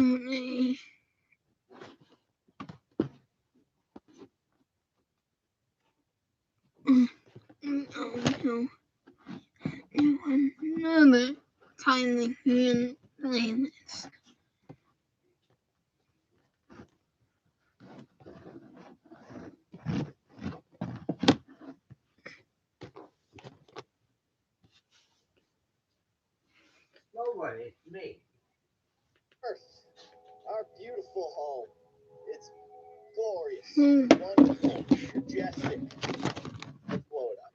Another tiny green planet. Nobody, it's me. Earth, our beautiful home. It's glorious, wonderful, majestic. Let's blow it up.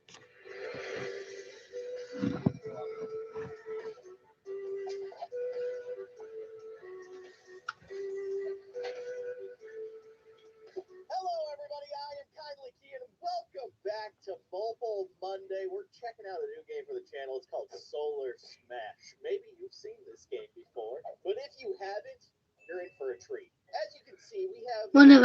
Hello, everybody. I am Kindly Keyin, and welcome back to Mobile Monday. We're checking out a new game for the channel. It's called Solar Smash. Maybe you've seen this game before, but if you haven't, you're in for a treat. As you can see, we have options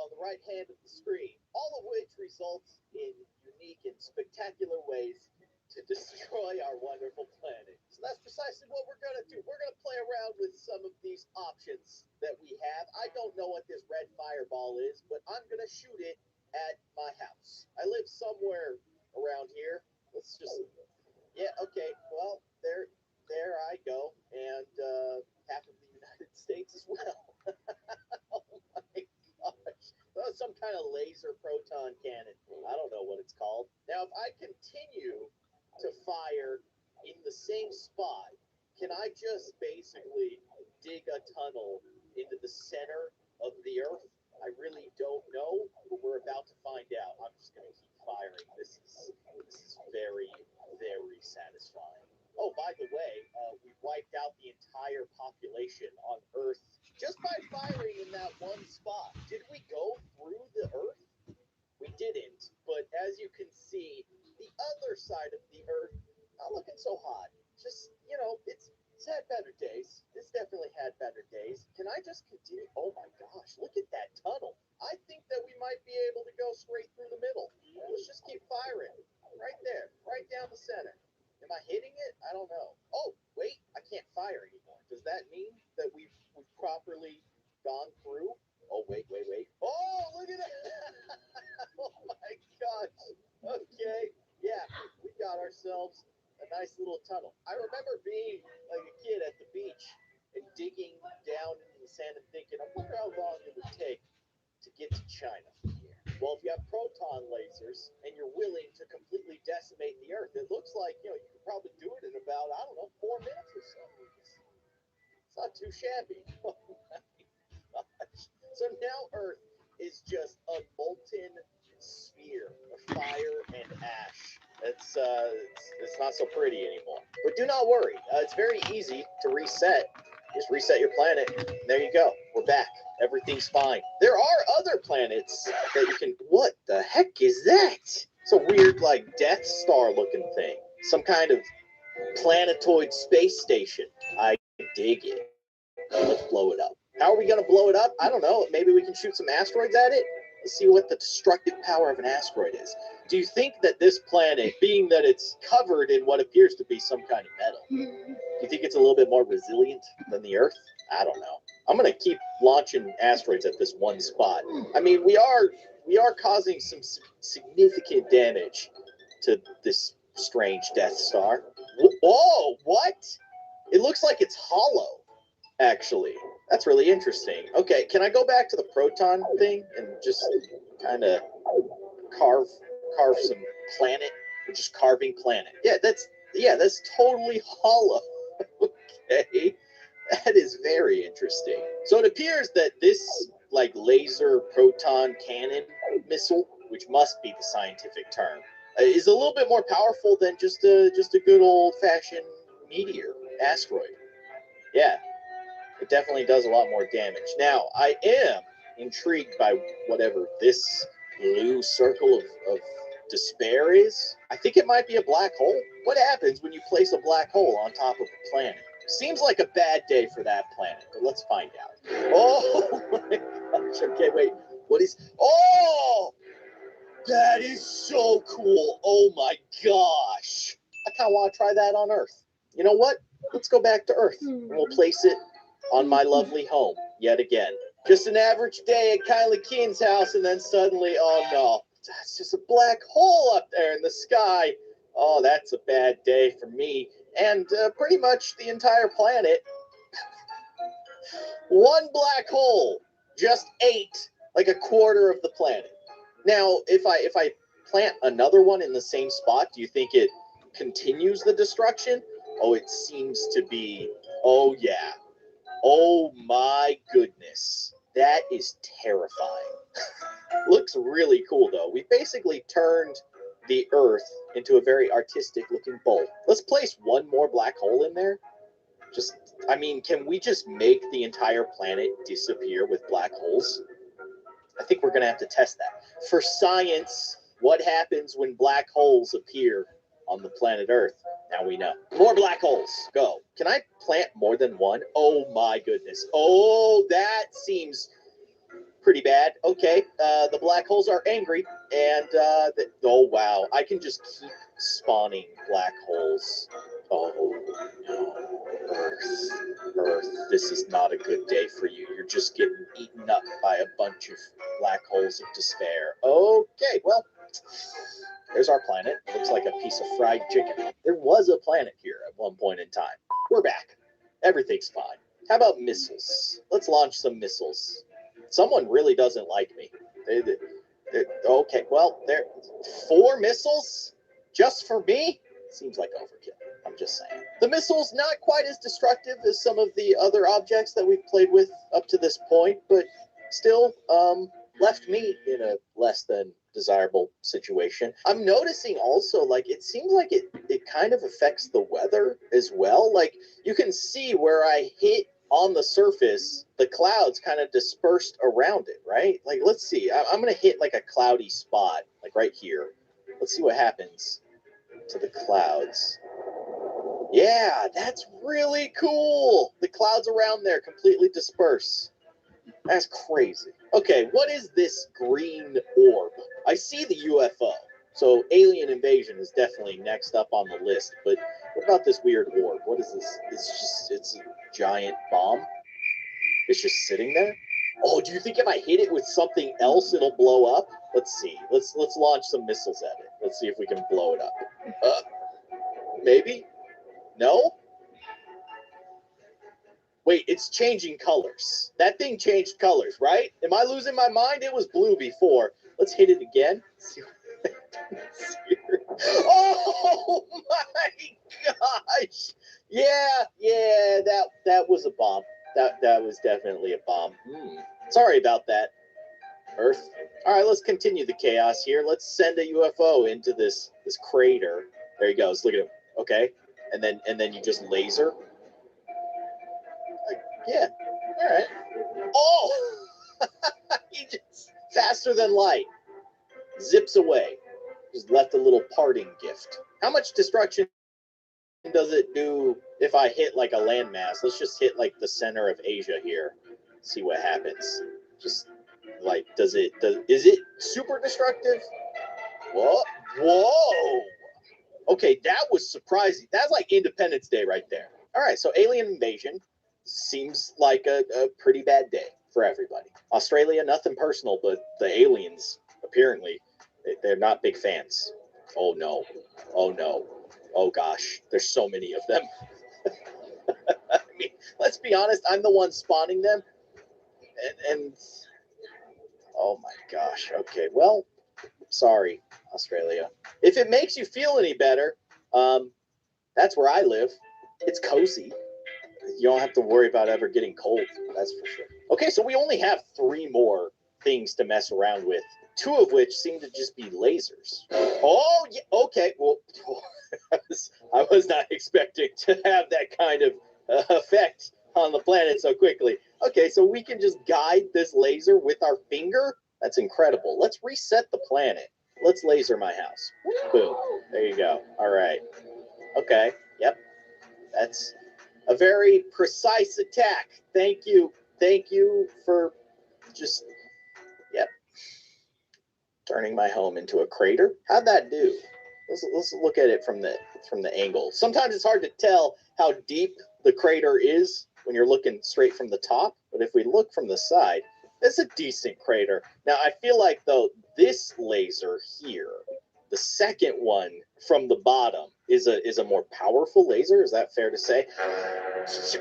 on the right hand of the screen, all of which results in unique and spectacular ways to destroy our wonderful planet. So that's precisely what we're going to do. We're going to play around with some of these options that we have. I don't know what this red fireball is, but I'm going to shoot it at my house. I live somewhere around here. Let's just, yeah, okay, well, there I go, and half of the United States as well. Oh my gosh. That was some kind of laser proton cannon. I don't know what it's called. Now, if I continue to fire in the same spot, can I just basically dig a tunnel into the center of the Earth? I really don't know, but we're about to find out. I'm just going to keep firing. This is very, very satisfying. Oh, by the way, we wiped out the entire population on Earth just by firing in that one spot. Did we go through the Earth? We didn't, but as you can see, the other side of the Earth, not looking so hot. Just, it's had better days. This definitely had better days. Can I just continue? Oh my gosh, look at that tunnel. I think that we might be able to go straight through the middle. Let's just keep firing. Right there, right down the center. Am I hitting it? I don't know. Oh, wait, I can't fire anymore. Does that mean that we've properly gone through? Oh, wait. Oh, look at that. Oh my gosh. Okay. Yeah, we got ourselves a nice little tunnel. I remember being like a kid at the beach and digging down into the sand and thinking, I wonder how long it would take to get to China from here. Well, if you have proton lasers and you're willing to completely decimate the Earth, it looks like, you could probably do it in about, 4 minutes or so. It's not too shabby. Oh my gosh. So now Earth is just a molten sphere of fire and ash. It's not so pretty anymore. But do not worry. It's very easy to reset. Just reset your planet. And there you go. We're back. Everything's fine. There are other planets that you can... What the heck is that? It's a weird, Death Star looking thing. Some kind of planetoid space station. I dig it. Let's blow it up. How are we going to blow it up? I don't know. Maybe we can shoot some asteroids at it? Let's see what the destructive power of an asteroid is. Do you think that this planet, being that it's covered in what appears to be some kind of metal, do you think it's a little bit more resilient than the Earth? I don't know. I'm going to keep launching asteroids at this one spot. I mean, we are causing some significant damage to this strange Death Star. Whoa, what? It looks like it's hollow, actually. That's really interesting. Okay, can I go back to the proton thing and just kind of carve some planet? We're just carving planet. Yeah, that's totally hollow. Okay, that is very interesting. So it appears that this laser proton cannon missile, which must be the scientific term, is a little bit more powerful than just a good old fashioned meteor asteroid. Yeah, it definitely does a lot more damage. Now, I am intrigued by whatever this blue circle of despair is. I think it might be a black hole. What happens when you place a black hole on top of a planet? Seems like a bad day for that planet, but let's find out. Oh my gosh. Okay, wait. What is... Oh! That is so cool. Oh my gosh. I kind of want to try that on Earth. You know what? Let's go back to Earth and we'll place it on my lovely home yet again. Just an average day at Kylie Keen's house, and then suddenly, oh no, it's just a black hole up there in the sky. Oh, that's a bad day for me and pretty much the entire planet. One black hole just ate like a quarter of the planet. Now, if I plant another one in the same spot, do you think it continues the destruction? Oh, it seems to be. Oh yeah. Oh my goodness. That is terrifying. Looks really cool though. We basically turned the Earth into a very artistic looking bowl. Let's place one more black hole in there. I mean, can we just make the entire planet disappear with black holes? I think we're going to have to test that. For science, what happens when black holes appear on the planet Earth? Now we know. More black holes. Go. Can I plant more than one? Oh my goodness. Oh, that seems pretty bad. Okay, the black holes are angry, and oh wow, I can just keep spawning black holes. Oh no, Earth, this is not a good day for you. You're just getting eaten up by a bunch of black holes of despair. Okay, well, there's our planet. Looks like a piece of fried chicken. There was a planet here at one point in time. We're back. Everything's fine. How about missiles? Let's launch some missiles. Someone really doesn't like me. Okay, well, there 4 missiles just for me? Seems like overkill. I'm just saying. The missile's not quite as destructive as some of the other objects that we've played with up to this point, but still, left me in a less than desirable situation. I'm noticing also, like, it seems like it kind of affects the weather as well. Like, you can see where I hit on the surface, the clouds kind of dispersed around it, right? Like, let's see. I'm going to hit like a cloudy spot, like right here. Let's see what happens to the clouds. Yeah, that's really cool. The clouds around there completely disperse. That's crazy. Okay, what is this green orb? I see the UFO. So alien invasion is definitely next up on the list. But what about this weird orb? What is this? It's a giant bomb. It's just sitting there. Oh, do you think if I hit it with something else, it'll blow up? Let's see. Let's launch some missiles at it. Let's see if we can blow it up. Maybe? No? Wait, it's changing colors. That thing changed colors, right? Am I losing my mind? It was blue before. Let's hit it again. See what happens here. Oh my gosh! Yeah, that was a bomb. That was definitely a bomb. Sorry about that, Earth. All right, let's continue the chaos here. Let's send a UFO into this crater. There he goes. Look at him. Okay, and then you just laser. Yeah. All right. Oh! He just faster than light zips away. Just left a little parting gift. How much destruction does it do if I hit like a landmass? Let's just hit like the center of Asia here. See what happens. Just like is it super destructive? Whoa. Okay, that was surprising. That's like Independence Day right there. All right, so alien invasion seems like a pretty bad day for everybody. Australia, nothing personal, but the aliens, apparently, they're not big fans. Oh no. Oh gosh, there's so many of them. I mean, let's be honest, I'm the one spawning them. And oh my gosh, okay, well, sorry, Australia. If it makes you feel any better, that's where I live. It's cozy. You don't have to worry about ever getting cold. That's for sure. Okay, so we only have 3 more things to mess around with. 2 of which seem to just be lasers. Oh, yeah, okay. Well, I was not expecting to have that kind of effect on the planet so quickly. Okay, so we can just guide this laser with our finger? That's incredible. Let's reset the planet. Let's laser my house. Boom. There you go. All right. Okay. Yep. That's a very precise attack. Thank you. Thank you for just, yep, turning my home into a crater. How'd that do? Let's look at it from the angle. Sometimes it's hard to tell how deep the crater is when you're looking straight from the top. But if we look from the side, it's a decent crater. Now, I feel like, though, this laser here, the second one from the bottom, is a more powerful laser. Is that fair to say?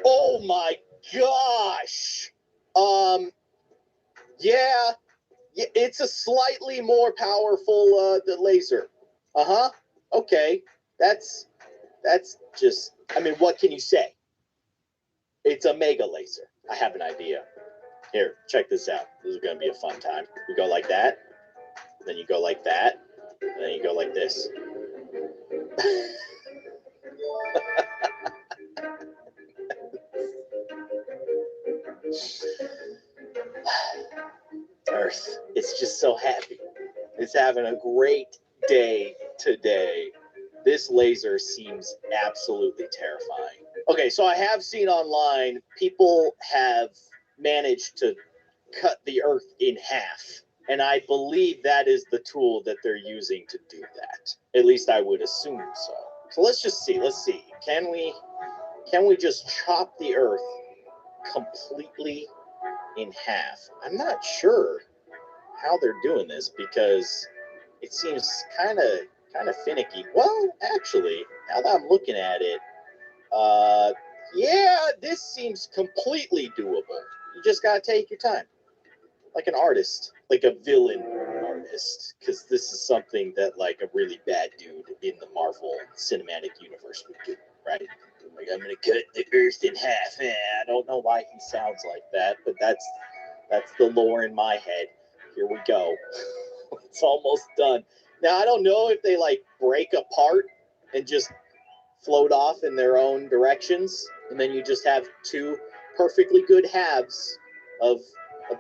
Oh my gosh! Yeah, it's a slightly more powerful the laser. Okay, that's just. I mean, what can you say? It's a mega laser. I have an idea. Here, check this out. This is gonna be a fun time. We go like that, then you go like that, and then you go like this. Earth, it's just so happy. It's having a great day today. This laser seems absolutely terrifying. Okay, so I have seen online people have managed to cut the Earth in half. And I believe that is the tool that they're using to do that. At least I would assume so. So let's just see. Let's see. Can we just chop the Earth completely in half? I'm not sure how they're doing this because it seems kind of finicky. Well, actually, now that I'm looking at it, yeah, this seems completely doable. You just gotta take your time, like an artist, like a villain artist, because this is something that like a really bad dude in the Marvel Cinematic Universe would do, right? Like, I'm gonna cut the Earth in half. I don't know why he sounds like that, but that's the lore in my head. Here we go. It's almost done. Now I don't know if they like break apart and just float off in their own directions, and then you just have two perfectly good halves of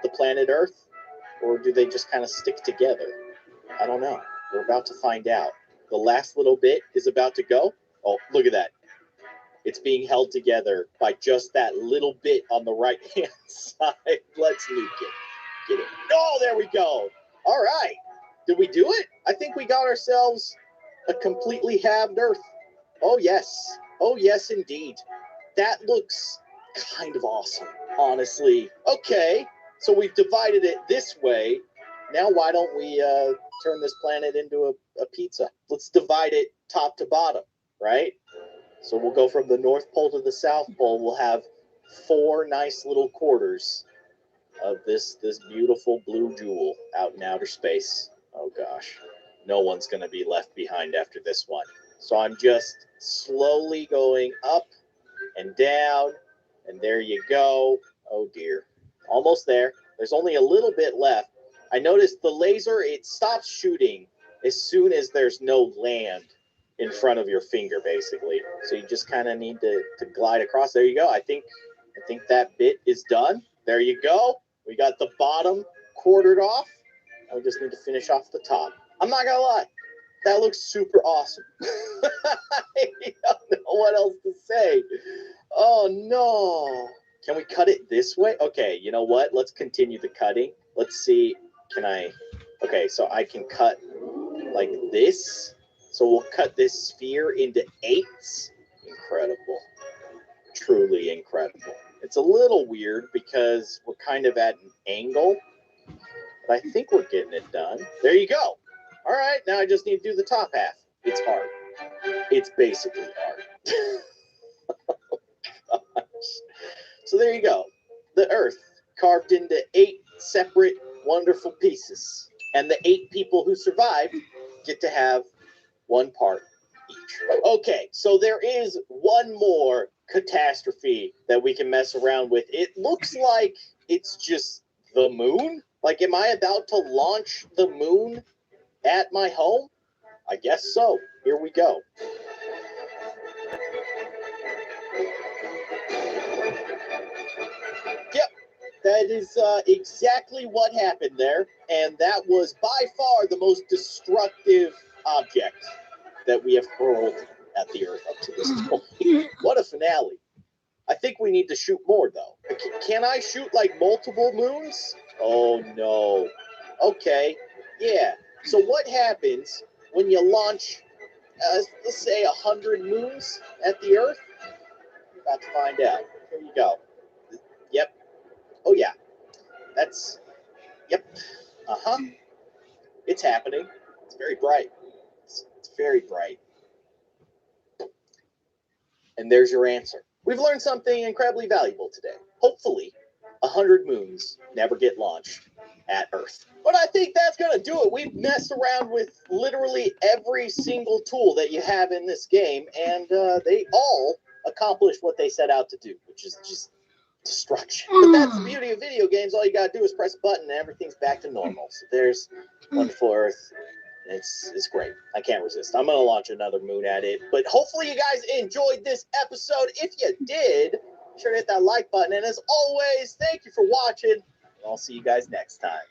the planet Earth, or do they just kind of stick together? I don't know. We're about to find out. The last little bit is about to go. Oh, look at that. It's being held together by just that little bit on the right-hand side. Let's nuke it. Get it. Oh, there we go. All right. Did we do it? I think we got ourselves a completely halved Earth. Oh, yes. Oh, yes, indeed. That looks kind of awesome, honestly. Okay, so we've divided it this way. Now why don't we turn this planet into a pizza? Let's divide it top to bottom, right? So we'll go from the North Pole to the South Pole. We'll have 4 nice little quarters of this beautiful blue jewel out in outer space. Oh gosh, no one's going to be left behind after this one. So I'm just slowly going up and down, and there you go. Oh dear, almost there. There's only a little bit left. I noticed the laser, it stops shooting as soon as there's no land in front of your finger, basically. So you just kind of need to glide across. There you go. I think that bit is done. There you go. We got the bottom quartered off. I just need to finish off the top. I'm not gonna lie, that looks super awesome. I don't know what else to say. Oh no. Can we cut it this way? Okay, you know what? Let's continue the cutting. Let's see. Can I? Okay, so I can cut like this. So we'll cut this sphere into 8s. Incredible. Truly incredible. It's a little weird because we're kind of at an angle, but I think we're getting it done. There you go. All right, now I just need to do the top half. It's hard. It's basically hard. Oh, gosh. So there you go. The Earth carved into 8 separate wonderful pieces. And the 8 people who survived get to have 1 part each. Okay, so there is one more catastrophe that we can mess around with. It looks like it's just the moon. Like, am I about to launch the moon at my home? I guess so. Here we go. Yep, that is exactly what happened there. And that was by far the most destructive object that we have hurled at the Earth up to this point. What a finale. I think we need to shoot more, though. Can I shoot, like, multiple moons? Oh, no. Okay, yeah. So what happens when you launch, let's say, 100 moons at the Earth? About to find out. Here you go. Yep. Oh, yeah. That's... Yep. Uh-huh. It's happening. It's very bright. It's very bright. And there's your answer. We've learned something incredibly valuable today. Hopefully, 100 moons never get launched at Earth. But I think that's going to do it. We've messed around with literally every single tool that you have in this game, and they all accomplished what they set out to do, which is just destruction. But that's the beauty of video games. All you got to do is press a button, and everything's back to normal. So there's one for Earth. It's great. I can't resist. I'm going to launch another moon at it. But hopefully you guys enjoyed this episode. If you did, be sure to hit that like button. And as always, thank you for watching. And I'll see you guys next time.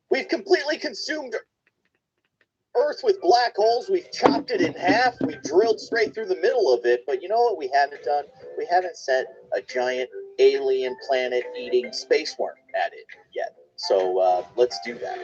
We've completely consumed Earth with black holes. We've chopped it in half. We've drilled straight through the middle of it. But you know what we haven't done? We haven't sent a giant alien planet-eating space worm at it yet. So let's do that.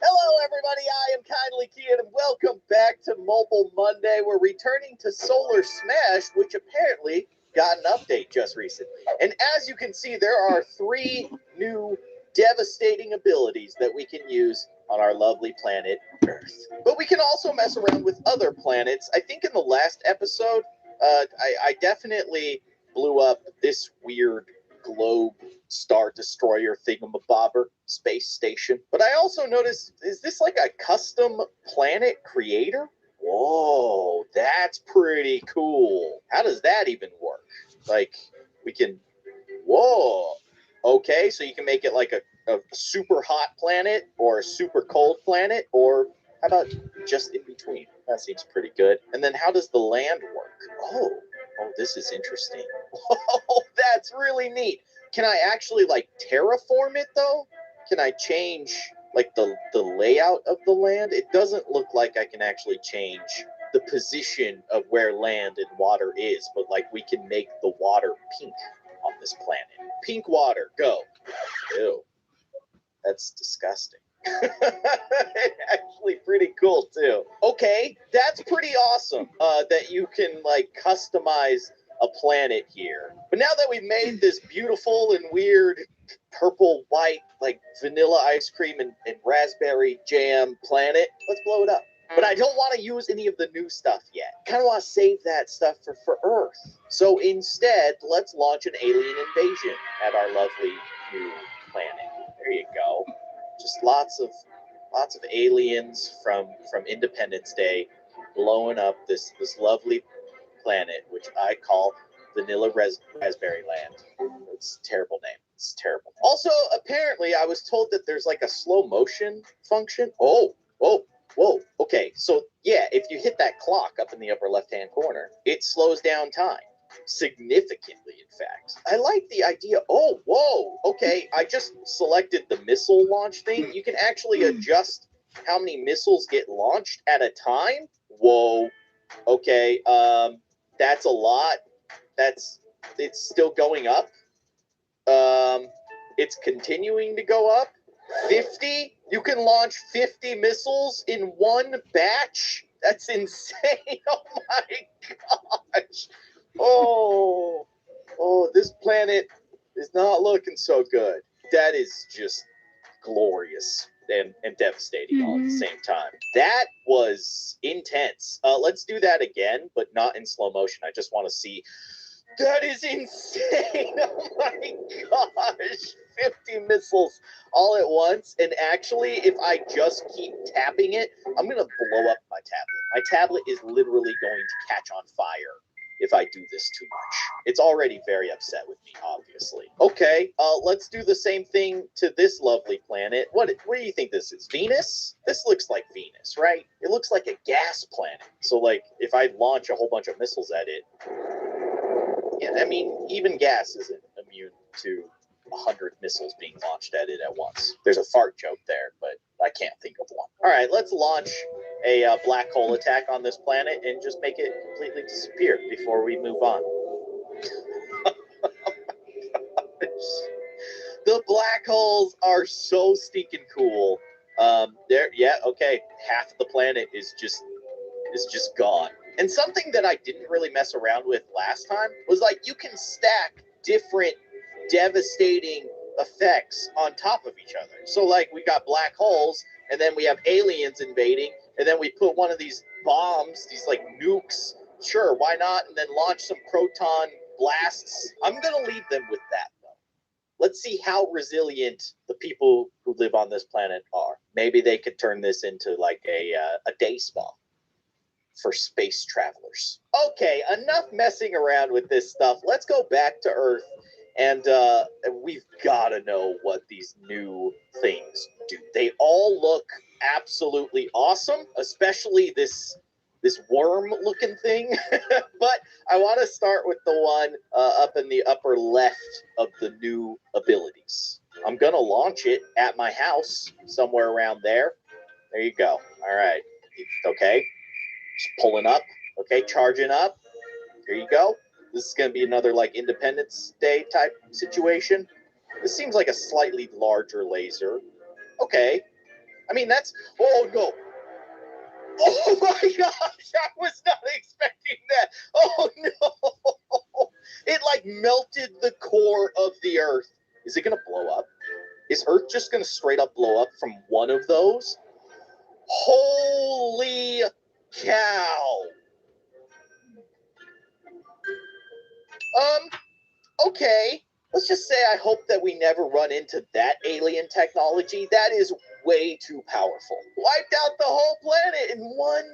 Hello, everybody. I am Kindly Keyin, and welcome back to Mobile Monday. We're returning to Solar Smash, which apparently got an update just recently. And as you can see, there are 3 new devastating abilities that we can use on our lovely planet Earth. But we can also mess around with other planets. I think in the last episode, I definitely blew up this weird globe star destroyer thingamabobber space station. But I also noticed, is this like a custom planet creator? Whoa, that's pretty cool. How does that even work? Like, we can, whoa. Okay, so you can make it like a super hot planet or a super cold planet, or how about just in between? That seems pretty good. And then how does the land work? Oh, this is interesting. Oh, that's really neat. Can I actually like terraform it though? Can I change like the layout of the land? It doesn't look like I can actually change the position of where land and water is, but like we can make the water pink on this planet. Pink water, go. Ew. That's disgusting. Actually pretty cool too. Okay, that's pretty awesome that you can like customize a planet here. But now that we've made this beautiful and weird purple, white, like vanilla ice cream and raspberry jam planet, let's blow it up. But I don't want to use any of the new stuff yet. Kind of want to save that stuff for Earth. So instead, let's launch an alien invasion at our lovely new planet. There you go. Just lots of aliens from Independence Day blowing up this lovely planet, which I call Vanilla Raspberry Land. It's a terrible name. It's terrible. Also, apparently, I was told that there's like a slow motion function. Oh, whoa. Okay, so yeah, if you hit that clock up in the upper left-hand corner, it slows down time. Significantly, in fact. I like the idea. Oh, whoa. Okay, I just selected the missile launch thing. You can actually adjust how many missiles get launched at a time. Whoa. Okay, that's a lot. It's still going up. It's continuing to go up. 50? You can launch 50 missiles in one batch? That's insane. Oh my gosh. Oh, this planet is not looking so good. That is just glorious and devastating all at the same time. That was intense. Let's do that again, but not in slow motion. I just want to see. That is insane. Oh my gosh. 50 missiles all at once. And actually, if I just keep tapping it, I'm going to blow up my tablet. My tablet is literally going to catch on fire if I do this too much. It's already very upset with me, obviously. Okay, let's do the same thing to this lovely planet. What do you think this is? Venus? This looks like Venus, right? It looks like a gas planet. So, like, if I launch a whole bunch of missiles at it, yeah, I mean, even gas isn't immune to 100 missiles being launched at it at once. There's a fart joke there, but I can't think of one. All right, let's launch a black hole attack on this planet and just make it completely disappear before we move on. The black holes are so stinking cool. Okay, half the planet is just gone. And something that I didn't really mess around with last time was, like, you can stack different devastating effects on top of each other. So, like, we got black holes, and then we have aliens invading, and then we put one of these bombs, these, like, nukes. Sure, why not? And then launch some proton blasts. I'm gonna leave them with that, though. Let's see how resilient the people who live on this planet are. Maybe they could turn this into, like, a day spa for space travelers. Okay, enough messing around with this stuff. Let's go back to Earth, and we've got to know what these new things do. They all look absolutely awesome, especially this worm-looking thing. But I want to start with the one up in the upper left of the new abilities. I'm going to launch it at my house, somewhere around there. There you go. All right. Okay. Just pulling up. Okay, charging up. Here you go. This is going to be another, like, Independence Day type situation. This seems like a slightly larger laser. Okay. I mean, that's... Oh, no. Oh, my gosh. I was not expecting that. Oh, no. It, like, melted the core of the Earth. Is it going to blow up? Is Earth just going to straight up blow up from one of those? Holy cow. Okay. Let's just say I hope that we never run into that alien technology. That is way too powerful. Wiped out the whole planet in one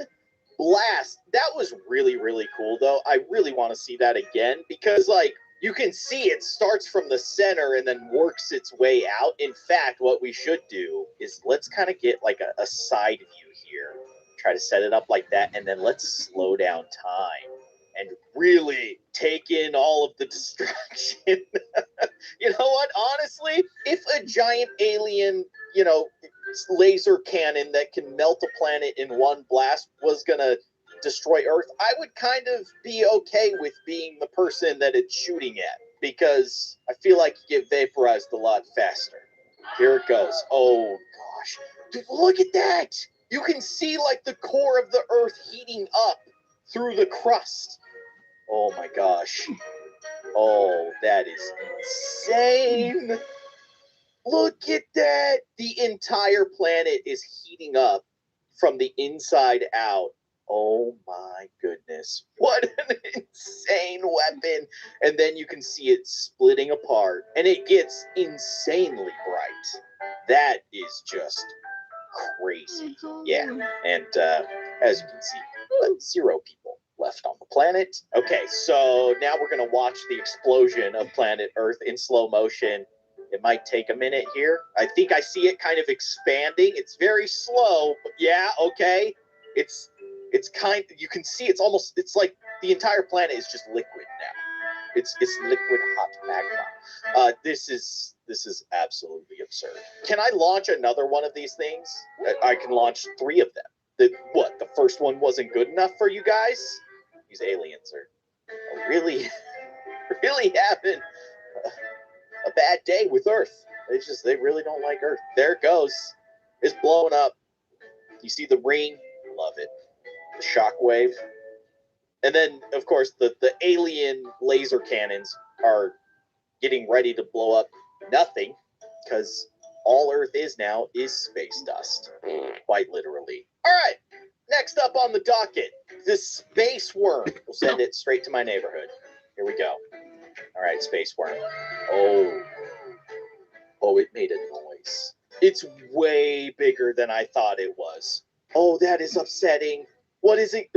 blast. That was really, really cool, though. I really want to see that again because, like, you can see it starts from the center and then works its way out. In fact, what we should do is let's kind of get, like, a side view here. Try to set it up like that, and then let's slow down time and really take in all of the destruction. You know what? Honestly, if a giant alien, laser cannon that can melt a planet in one blast was gonna destroy Earth, I would kind of be okay with being the person that it's shooting at, because I feel like you get vaporized a lot faster. Here it goes. Oh, gosh. Dude, look at that! You can see, like, the core of the Earth heating up through the crust. Oh my gosh. Oh, that is insane. Look at that. The entire planet is heating up from the inside out. Oh my goodness. What an insane weapon. And then you can see it splitting apart. And it gets insanely bright. That is just crazy. Yeah. And as you can see, 0 people left on the planet. Okay, so now we're going to watch the explosion of planet Earth in slow motion. It might take a minute here. I think I see it kind of expanding. It's very slow, but yeah, okay. It's kind of, you can see it's like the entire planet is just liquid now. It's liquid hot magma. This is absolutely absurd. Can I launch another one of these things? I can launch 3 of them. The first one wasn't good enough for you guys? These aliens are really, really having a bad day with Earth. They really don't like Earth. There it goes. It's blowing up. You see the ring? Love it. The shockwave. And then, of course, the alien laser cannons are getting ready to blow up nothing, because all Earth is now is space dust. Quite literally. All right. Next up on the docket, the space worm. We'll send it straight to my neighborhood. Here we go. All right, space worm. Oh, it made a noise. It's way bigger than I thought it was. Oh, that is upsetting. What is it?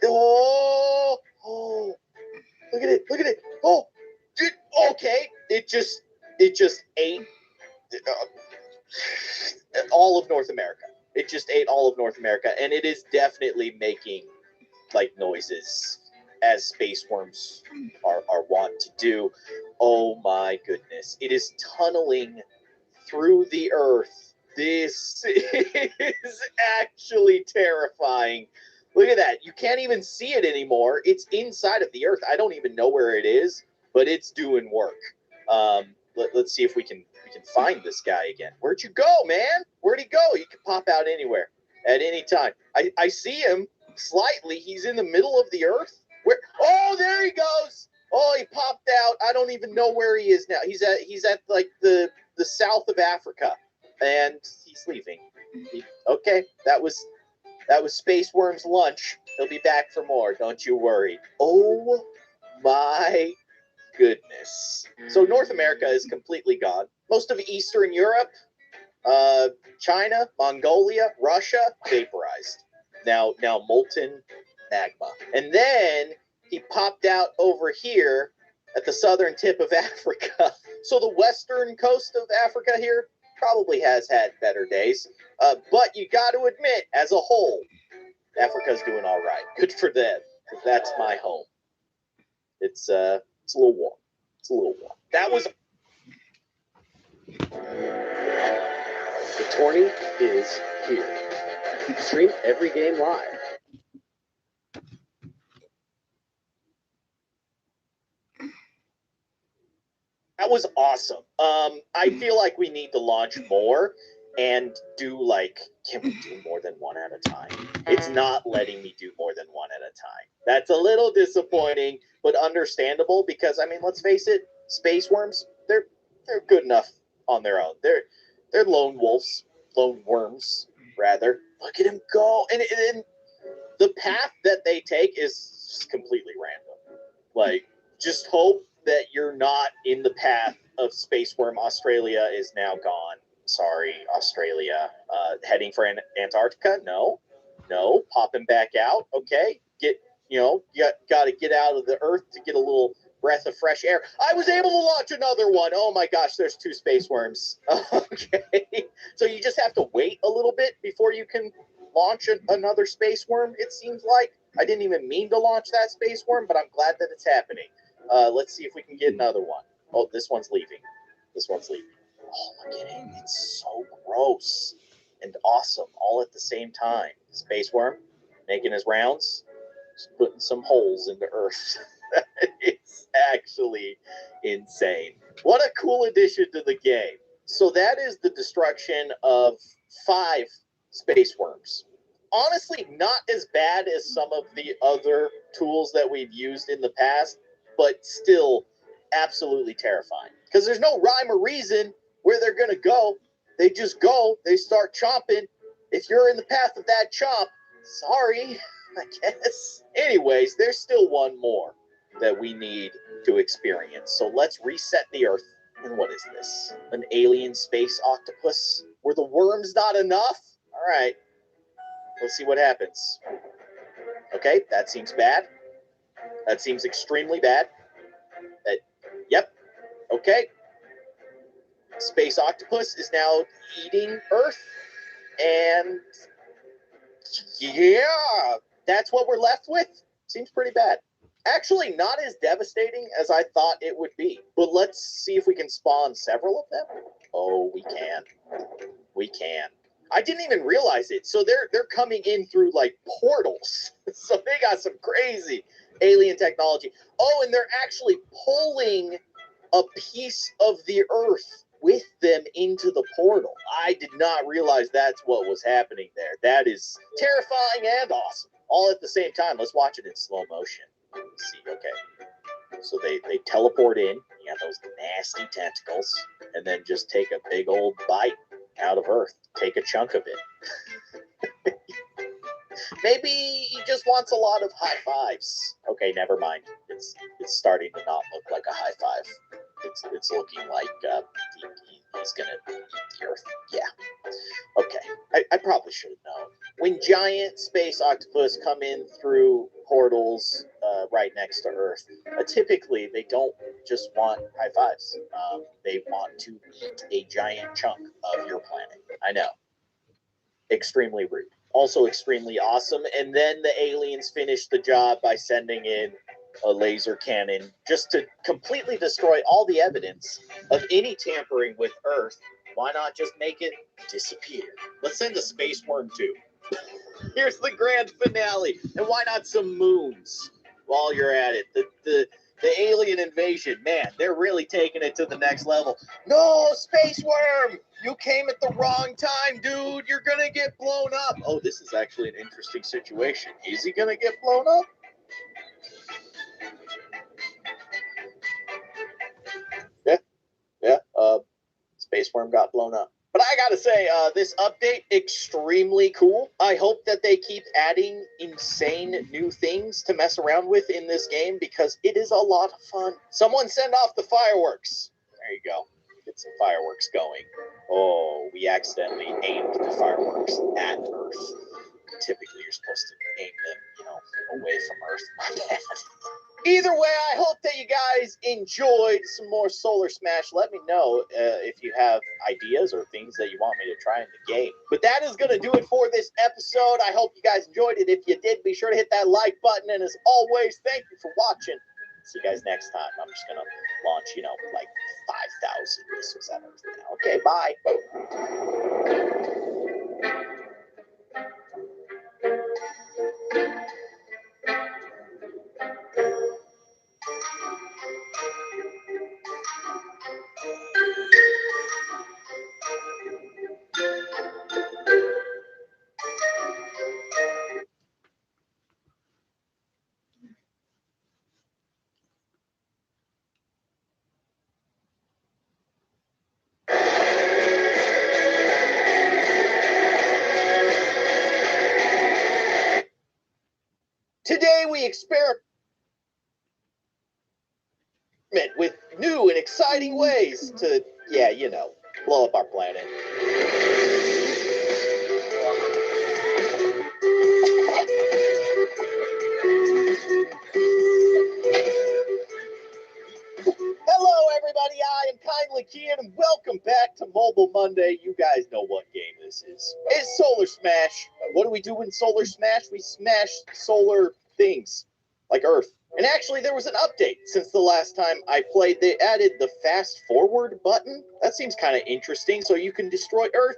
Oh, Oh, look at it! Look at it! Oh, okay. It just ate all of North America. It just ate all of North America, and it is definitely making like noises as space worms are wont to do. Oh my goodness. It is tunneling through the earth. This is actually terrifying. Look at that. You can't even see it anymore. It's inside of the earth. I don't even know where it is, but it's doing work. Let's see if we can find this guy again. Where'd you go, man? Where'd he go? He can pop out anywhere at any time. I see him slightly. He's in the middle of the earth. Where? Oh, there he goes. Oh, he popped out. I don't even know where he is now. He's at like the south of Africa, and he's leaving. Okay, that was Space Worm's lunch. He'll be back for more. Don't you worry. Oh my goodness. So North America is completely gone. Most of Eastern Europe, China, Mongolia, Russia, vaporized. Now molten magma. And then he popped out over here at the southern tip of Africa. So the western coast of Africa here probably has had better days. But you got to admit, as a whole, Africa's doing all right. Good for them, because that's my home. It's a little warm. It's a little warm. That was. The tourney is here. Stream every game live. That was awesome. I feel like we need to launch more and do like, can we do more than one at a time? It's not letting me do more than one at a time. That's a little disappointing, but understandable because I mean, let's face it, space worms, they're good enough on their own. They're lone wolves, lone worms rather. Look at him go, and the path that they take is just completely random. Like, just hope that you're not in the path of Space Worm. Australia is now gone. Sorry, Australia. Heading for Antarctica? No. Popping back out. Okay. You got to get out of the Earth to get a little breath of fresh air. I was able to launch another one. Oh my gosh, there's 2 space worms. Okay. So you just have to wait a little bit before you can launch another space worm, it seems like. I didn't even mean to launch that space worm, but I'm glad that it's happening. Let's see if we can get another one. Oh, this one's leaving. Oh, look at it. It's so gross and awesome all at the same time. Space worm making his rounds, just putting some holes into Earth. It's actually insane. What a cool addition to the game. So that is the destruction of 5 space worms. Honestly, not as bad as some of the other tools that we've used in the past, but still absolutely terrifying. Because there's no rhyme or reason where they're going to go. They just go, they start chomping. If you're in the path of that chomp, sorry, I guess. Anyways, there's still one more that we need to experience. So let's reset the Earth. And what is this? An alien space octopus? Were the worms not enough? All right. Let's see what happens. Okay, that seems bad. That seems extremely bad. Yep. Okay. Space octopus is now eating Earth. And yeah, that's what we're left with. Seems pretty bad. Actually, not as devastating as I thought it would be. But let's see if we can spawn several of them. Oh, we can. We can. I didn't even realize it. So they're coming in through like portals. So they got some crazy alien technology. Oh, and they're actually pulling a piece of the Earth with them into the portal. I did not realize that's what was happening there. That is terrifying and awesome. All at the same time. Let's watch it in slow motion. Let's see. Okay. So they teleport in. You have those nasty tentacles. And then just take a big old bite out of Earth. Take a chunk of it. Maybe he just wants a lot of high fives. Okay, never mind. It's starting to not look like a high five. It's looking like he's gonna eat the Earth. Yeah. Okay. I probably should have known. When giant space octopus come in through portals, right next to Earth, typically they don't just want high fives. They want to eat a giant chunk of your planet. I know. Extremely rude. Also extremely awesome. And then the aliens finish the job by sending in a laser cannon just to completely destroy all the evidence of any tampering with Earth. Why not just make it disappear? Let's send a space worm too. Here's the grand finale. And why not some moons while you're at it? The alien invasion, man, they're really taking it to the next level. No, space worm! You came at the wrong time, dude. You're gonna get blown up. Oh, this is actually an interesting situation. Is he gonna get blown up? Yeah. Space worm got blown up. But I gotta say, this update, extremely cool. I hope that they keep adding insane new things to mess around with in this game because it is a lot of fun. Someone send off the fireworks. There you go. Get some fireworks going. Oh, we accidentally aimed the fireworks at Earth. Typically, you're supposed to aim them, away from Earth. My bad. Either way, I hope that you guys enjoyed some more Solar Smash. Let me know if you have ideas or things that you want me to try in the game. But that is going to do it for this episode. I hope you guys enjoyed it. If you did, be sure to hit that like button. And as always, thank you for watching. See you guys next time. I'm just going to launch, like 5,000 missiles at Earth now. Okay, bye. Today we experiment with new and exciting ways to, blow up our planet. Hello, everybody. I am Kindly Keyin, and welcome back to Mobile Monday. You guys know what game this is. It's Solar Smash. What do we do in Solar Smash? We smash solar things, like Earth. And actually, there was an update since the last time I played. They added the fast forward button. That seems kind of interesting, so you can destroy Earth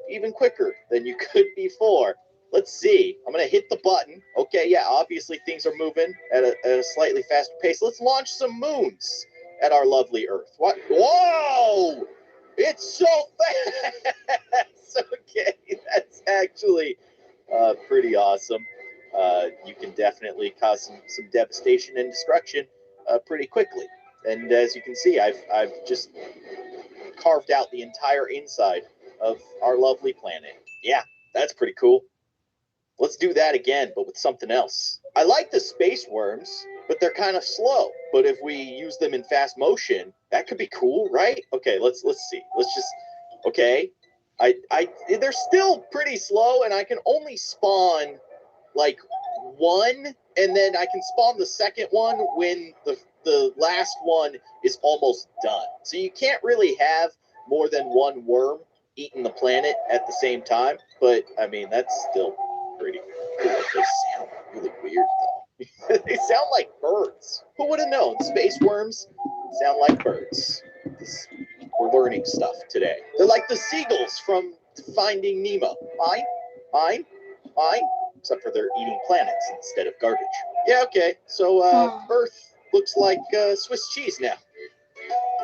even quicker than you could before. Let's see. I'm going to hit the button. Okay, yeah, obviously things are moving at a slightly faster pace. Let's launch some moons at our lovely Earth. What? Whoa! It's so fast! Okay, that's actually pretty awesome. You can definitely cause some devastation and destruction pretty quickly. And as you can see, I've just carved out the entire inside of our lovely planet. Yeah, that's pretty cool. Let's do that again, but with something else. I like the space worms, but they're kind of slow. But if we use them in fast motion, that could be cool, right? Okay, let's see. Let's just, okay. They're still pretty slow, and I can only spawn like one, and then I can spawn the second one when the last one is almost done. So you can't really have more than one worm eating the planet at the same time. But I mean, that's still pretty cool. They sound really weird though. They sound like birds. Who would have known? Space worms sound like birds. We're learning stuff today. They're like the seagulls from Finding Nemo. Mine. Except for they're eating planets instead of garbage. Yeah, okay. So Earth looks like Swiss cheese now.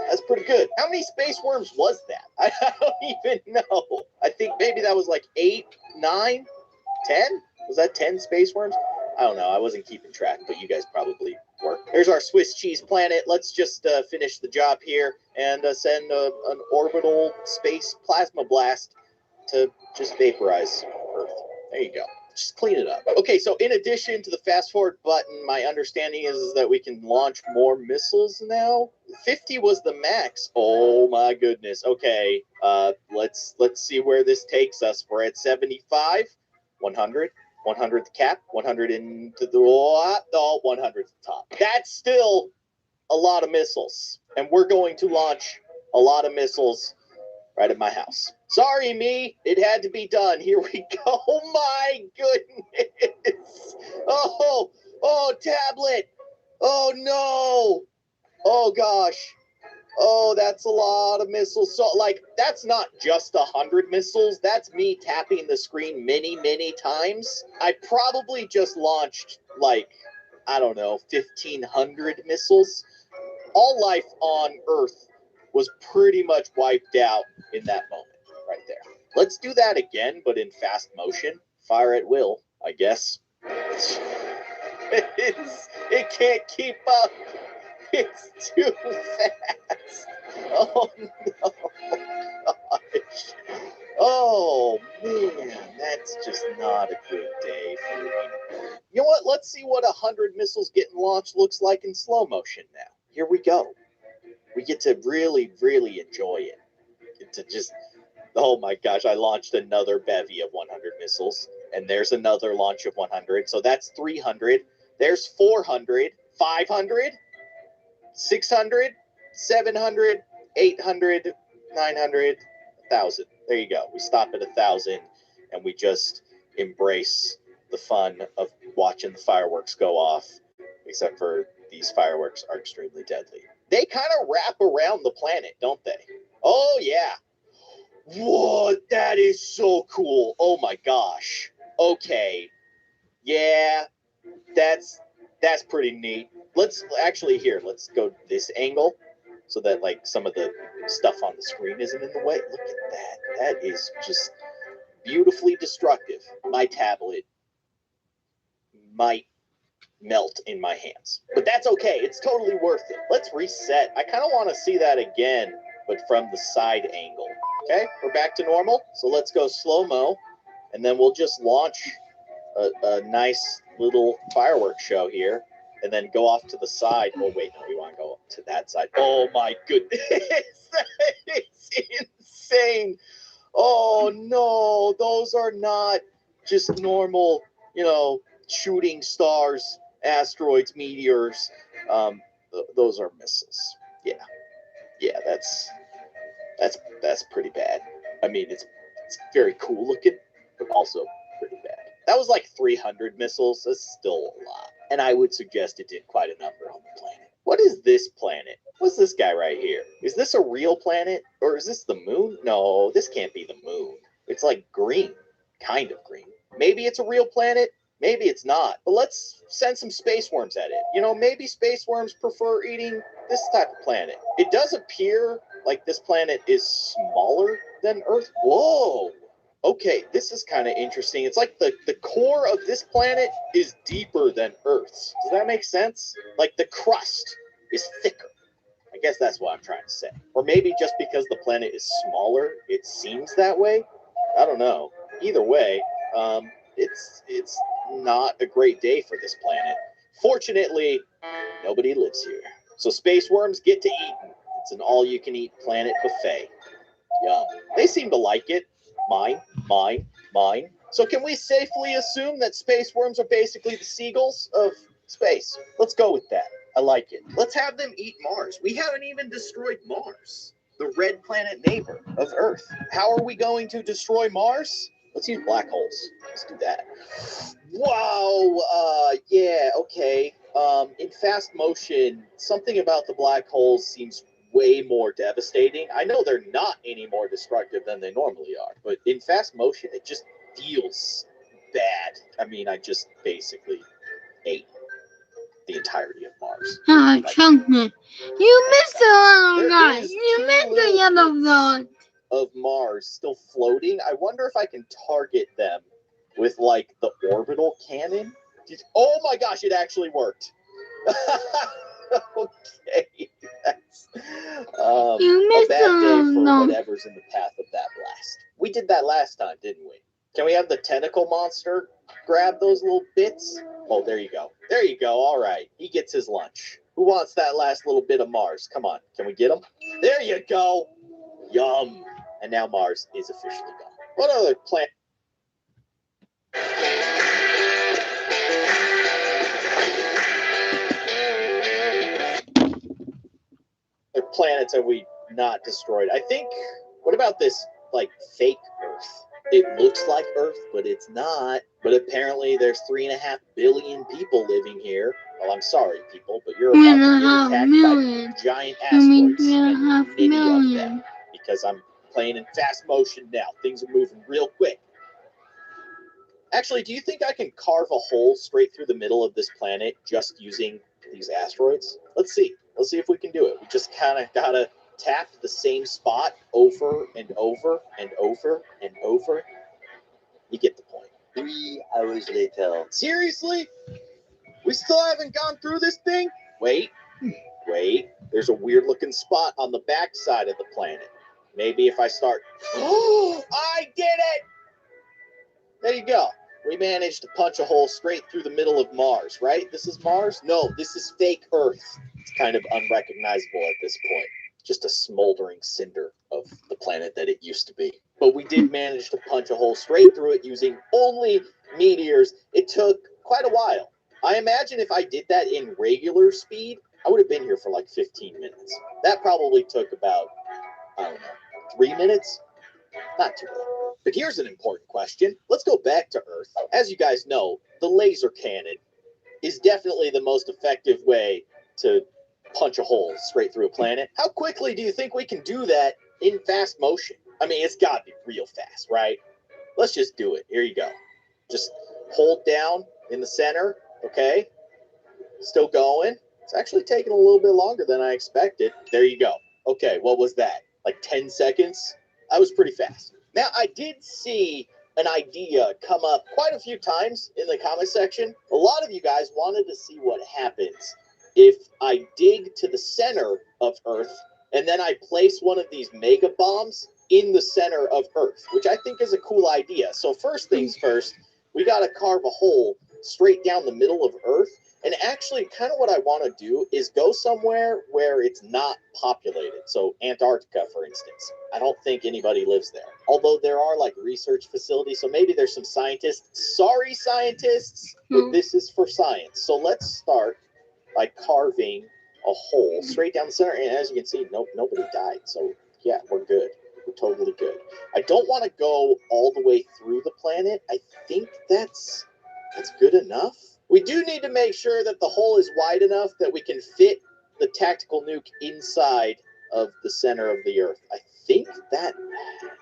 That's pretty good. How many space worms was that? I don't even know. I think maybe that was like 8, 9, 10? Was that 10 space worms? I don't know. I wasn't keeping track, but you guys probably were. Here's our Swiss cheese planet. Let's just finish the job here and send an orbital space plasma blast to just vaporize Earth. There you go. Just clean it up. Okay, so in addition to the fast forward button, my understanding is that we can launch more missiles now. 50 was the max. Oh my goodness. Okay, let's see where this takes us. We're at 75, 100, 100 the cap, 100 into the 100 the top. That's still a lot of missiles, and we're going to launch a lot of missiles right at my house. Sorry, me. It had to be done. Here we go. Oh, my goodness. Oh, tablet. Oh, no. Oh, gosh. Oh, that's a lot of missiles. So, like, that's not just 100 missiles. That's me tapping the screen many, many times. I probably just launched, like, I don't know, 1,500 missiles. All life on Earth was pretty much wiped out in that moment right there. Let's do that again, but in fast motion. Fire at will, I guess. It can't keep up. It's too fast. Oh, no. Gosh. Oh, man. That's just not a good day for me. You know what? Let's see what 100 missiles getting launched looks like in slow motion now. Here we go. We get to really, really enjoy it. Get to just, oh my gosh, I launched another bevy of 100 missiles. And there's another launch of 100. So that's 300. There's 400, 500. 600, 700, 800, 900, 1,000. There you go. We stop at 1,000 and we just embrace the fun of watching the fireworks go off, except for these fireworks are extremely deadly. They kind of wrap around the planet, don't they? Oh, yeah. Whoa, that is so cool. Oh, my gosh. Okay. Yeah, that's pretty neat. Let's go this angle so that like some of the stuff on the screen isn't in the way. Look at that. That is just beautifully destructive. My tablet might melt in my hands, but that's okay. It's totally worth it. Let's reset. I kind of want to see that again, but from the side angle. Okay, we're back to normal. So let's go slow-mo, and then we'll just launch a nice little fireworks show here, and then go off to the side. Oh, wait, no, we want to go to that side. Oh, my goodness. That is insane. Oh, no, those are not just normal, shooting stars, asteroids, meteors. Those are missiles. Yeah, that's pretty bad. I mean, it's very cool looking, but also pretty bad. That was like 300 missiles. That's still a lot. And I would suggest it did quite a number on the planet. What is this planet? What's this guy right here? Is this a real planet? Or is this the moon? No, this can't be the moon. It's like green. Kind of green. Maybe it's a real planet. Maybe it's not. But let's send some space worms at it. Maybe space worms prefer eating this type of planet. It does appear like this planet is smaller than Earth. Whoa! Okay, this is kind of interesting. It's like the core of this planet is deeper than Earth's. Does that make sense? Like the crust is thicker. I guess that's what I'm trying to say. Or maybe just because the planet is smaller, it seems that way. I don't know. Either way, it's not a great day for this planet. Fortunately, nobody lives here. So space worms get to eat. It's an all-you-can-eat planet buffet. Yum. They seem to like it. Mine. So can we safely assume that space worms are basically the seagulls of space? Let's go with that. I like it. Let's have them eat Mars. We haven't even destroyed Mars, the red planet neighbor of Earth. How are we going to destroy Mars? Let's use black holes. Let's do that. Wow. Yeah, okay. In fast motion, something about the black holes seems way more devastating. I know they're not any more destructive than they normally are, but in fast motion, it just feels bad. I mean, I just basically ate the entirety of Mars. Oh, chocolate. You missed the little guy. You missed the yellow dot. Of Mars still floating. I wonder if I can target them with, like, the orbital cannon. Oh my gosh, it actually worked. Okay, that's You missed a bad day for no. whatever's in the path of that blast. We did that last time, didn't we? Can we have the tentacle monster grab those little bits? Oh, there you go. There you go. All right. He gets his lunch. Who wants that last little bit of Mars? Come on. Can we get him? There you go. Yum. And now Mars is officially gone. What other planet? planets have we not destroyed? I think, what about this, like, fake Earth? It looks like Earth, but it's not. But apparently there's 3.5 billion people living here. Well, I'm sorry, people, but you're about to get attacked by giant asteroids, and many of them, because I'm playing in fast motion now. Things are moving real quick. Actually, do you think I can carve a hole straight through the middle of this planet just using these asteroids? Let's see. Let's see if we can do it. We just kind of gotta tap the same spot over and over and over and over. You get the point. 3 hours later. Seriously? We still haven't gone through this thing? Wait. There's a weird looking spot on the back side of the planet. Maybe if I start... Oh, I did it! There you go. We managed to punch a hole straight through the middle of Mars, right? This is Mars? No, this is fake Earth. It's kind of unrecognizable at this point. Just a smoldering cinder of the planet that it used to be. But we did manage to punch a hole straight through it using only meteors. It took quite a while. I imagine if I did that in regular speed, I would have been here for like 15 minutes. That probably took about, I don't know, 3 minutes? Not too bad. But here's an important question. Let's go back to Earth. As you guys know, the laser cannon is definitely the most effective way to punch a hole straight through a planet. How quickly do you think we can do that in fast motion? I mean, it's got to be real fast, right? Let's just do it. Here you go. Just hold down in the center, okay? Still going. It's actually taking a little bit longer than I expected. There you go. Okay, what was that? Like 10 seconds? I was pretty fast. Now, I did see an idea come up quite a few times in the comment section. A lot of you guys wanted to see what happens if I dig to the center of Earth and then I place one of these mega bombs in the center of Earth, which I think is a cool idea. So first things first, we got to carve a hole straight down the middle of Earth. And actually, kind of what I want to do is go somewhere where it's not populated. So Antarctica, for instance. I don't think anybody lives there. Although there are like research facilities, so maybe there's some scientists. Sorry, scientists, but this is for science. So let's start by carving a hole straight down the center. And as you can see, nobody died. So yeah, we're good. We're totally good. I don't want to go all the way through the planet. I think that's good enough. We do need to make sure that the hole is wide enough that we can fit the tactical nuke inside of the center of the Earth. I think that,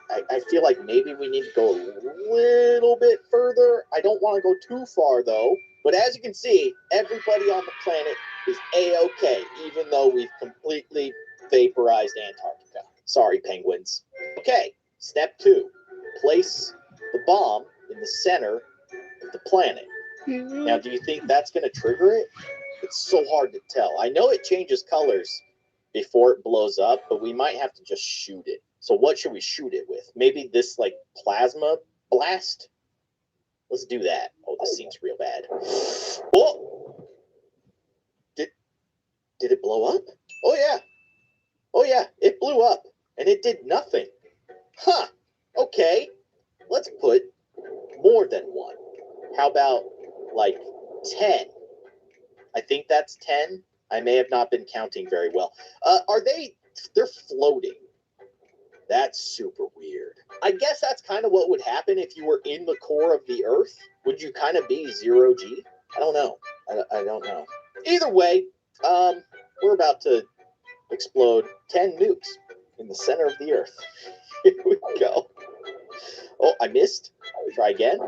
I feel like maybe we need to go a little bit further. I don't want to go too far though. But as you can see, everybody on the planet is A-okay, even though we've completely vaporized Antarctica. Sorry, penguins. Okay, step 2. Place the bomb in the center of the planet. Now, do you think that's going to trigger it? It's so hard to tell. I know it changes colors before it blows up, but we might have to just shoot it. So what should we shoot it with? Maybe this, like, plasma blast? Let's do that. Oh, this seems real bad. Oh! Did it blow up? Oh, yeah. Oh, yeah. It blew up. And it did nothing. Huh. Okay. Let's put more than one. How about, like, 10? I think that's 10. I may have not been counting very well. They're floating. That's super weird. I guess that's kind of what would happen if you were in the core of the Earth. Would you kind of be 0G? I don't know. I don't know. Either way, we're about to explode 10 nukes in the center of the Earth. Here we go. Oh, I missed. Try again.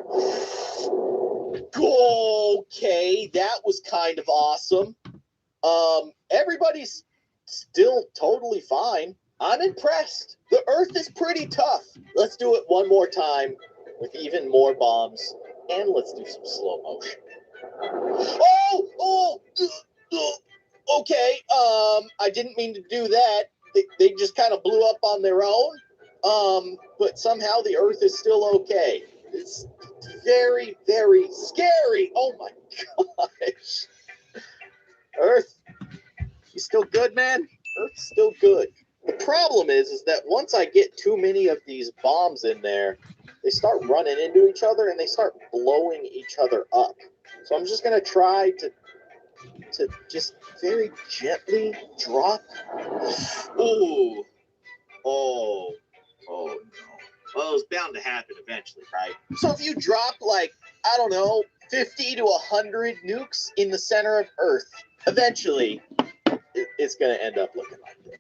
Okay, that was kind of awesome. Everybody's still totally fine. I'm impressed. The Earth is pretty tough. Let's do it one more time with even more bombs, and let's do some slow motion. Okay. I didn't mean to do that. They just kind of blew up on their own. But somehow the Earth is still okay. It's very, very scary. Oh my gosh. Earth, you still good, man? Earth's still good. The problem is that once I get too many of these bombs in there, they start running into each other and they start blowing each other up. So I'm just going to try to to just very gently drop. Ooh. Oh. Oh, no. Well, it's bound to happen eventually, right? So if you drop, like, I don't know, 50 to 100 nukes in the center of Earth, eventually, it's going to end up looking like this.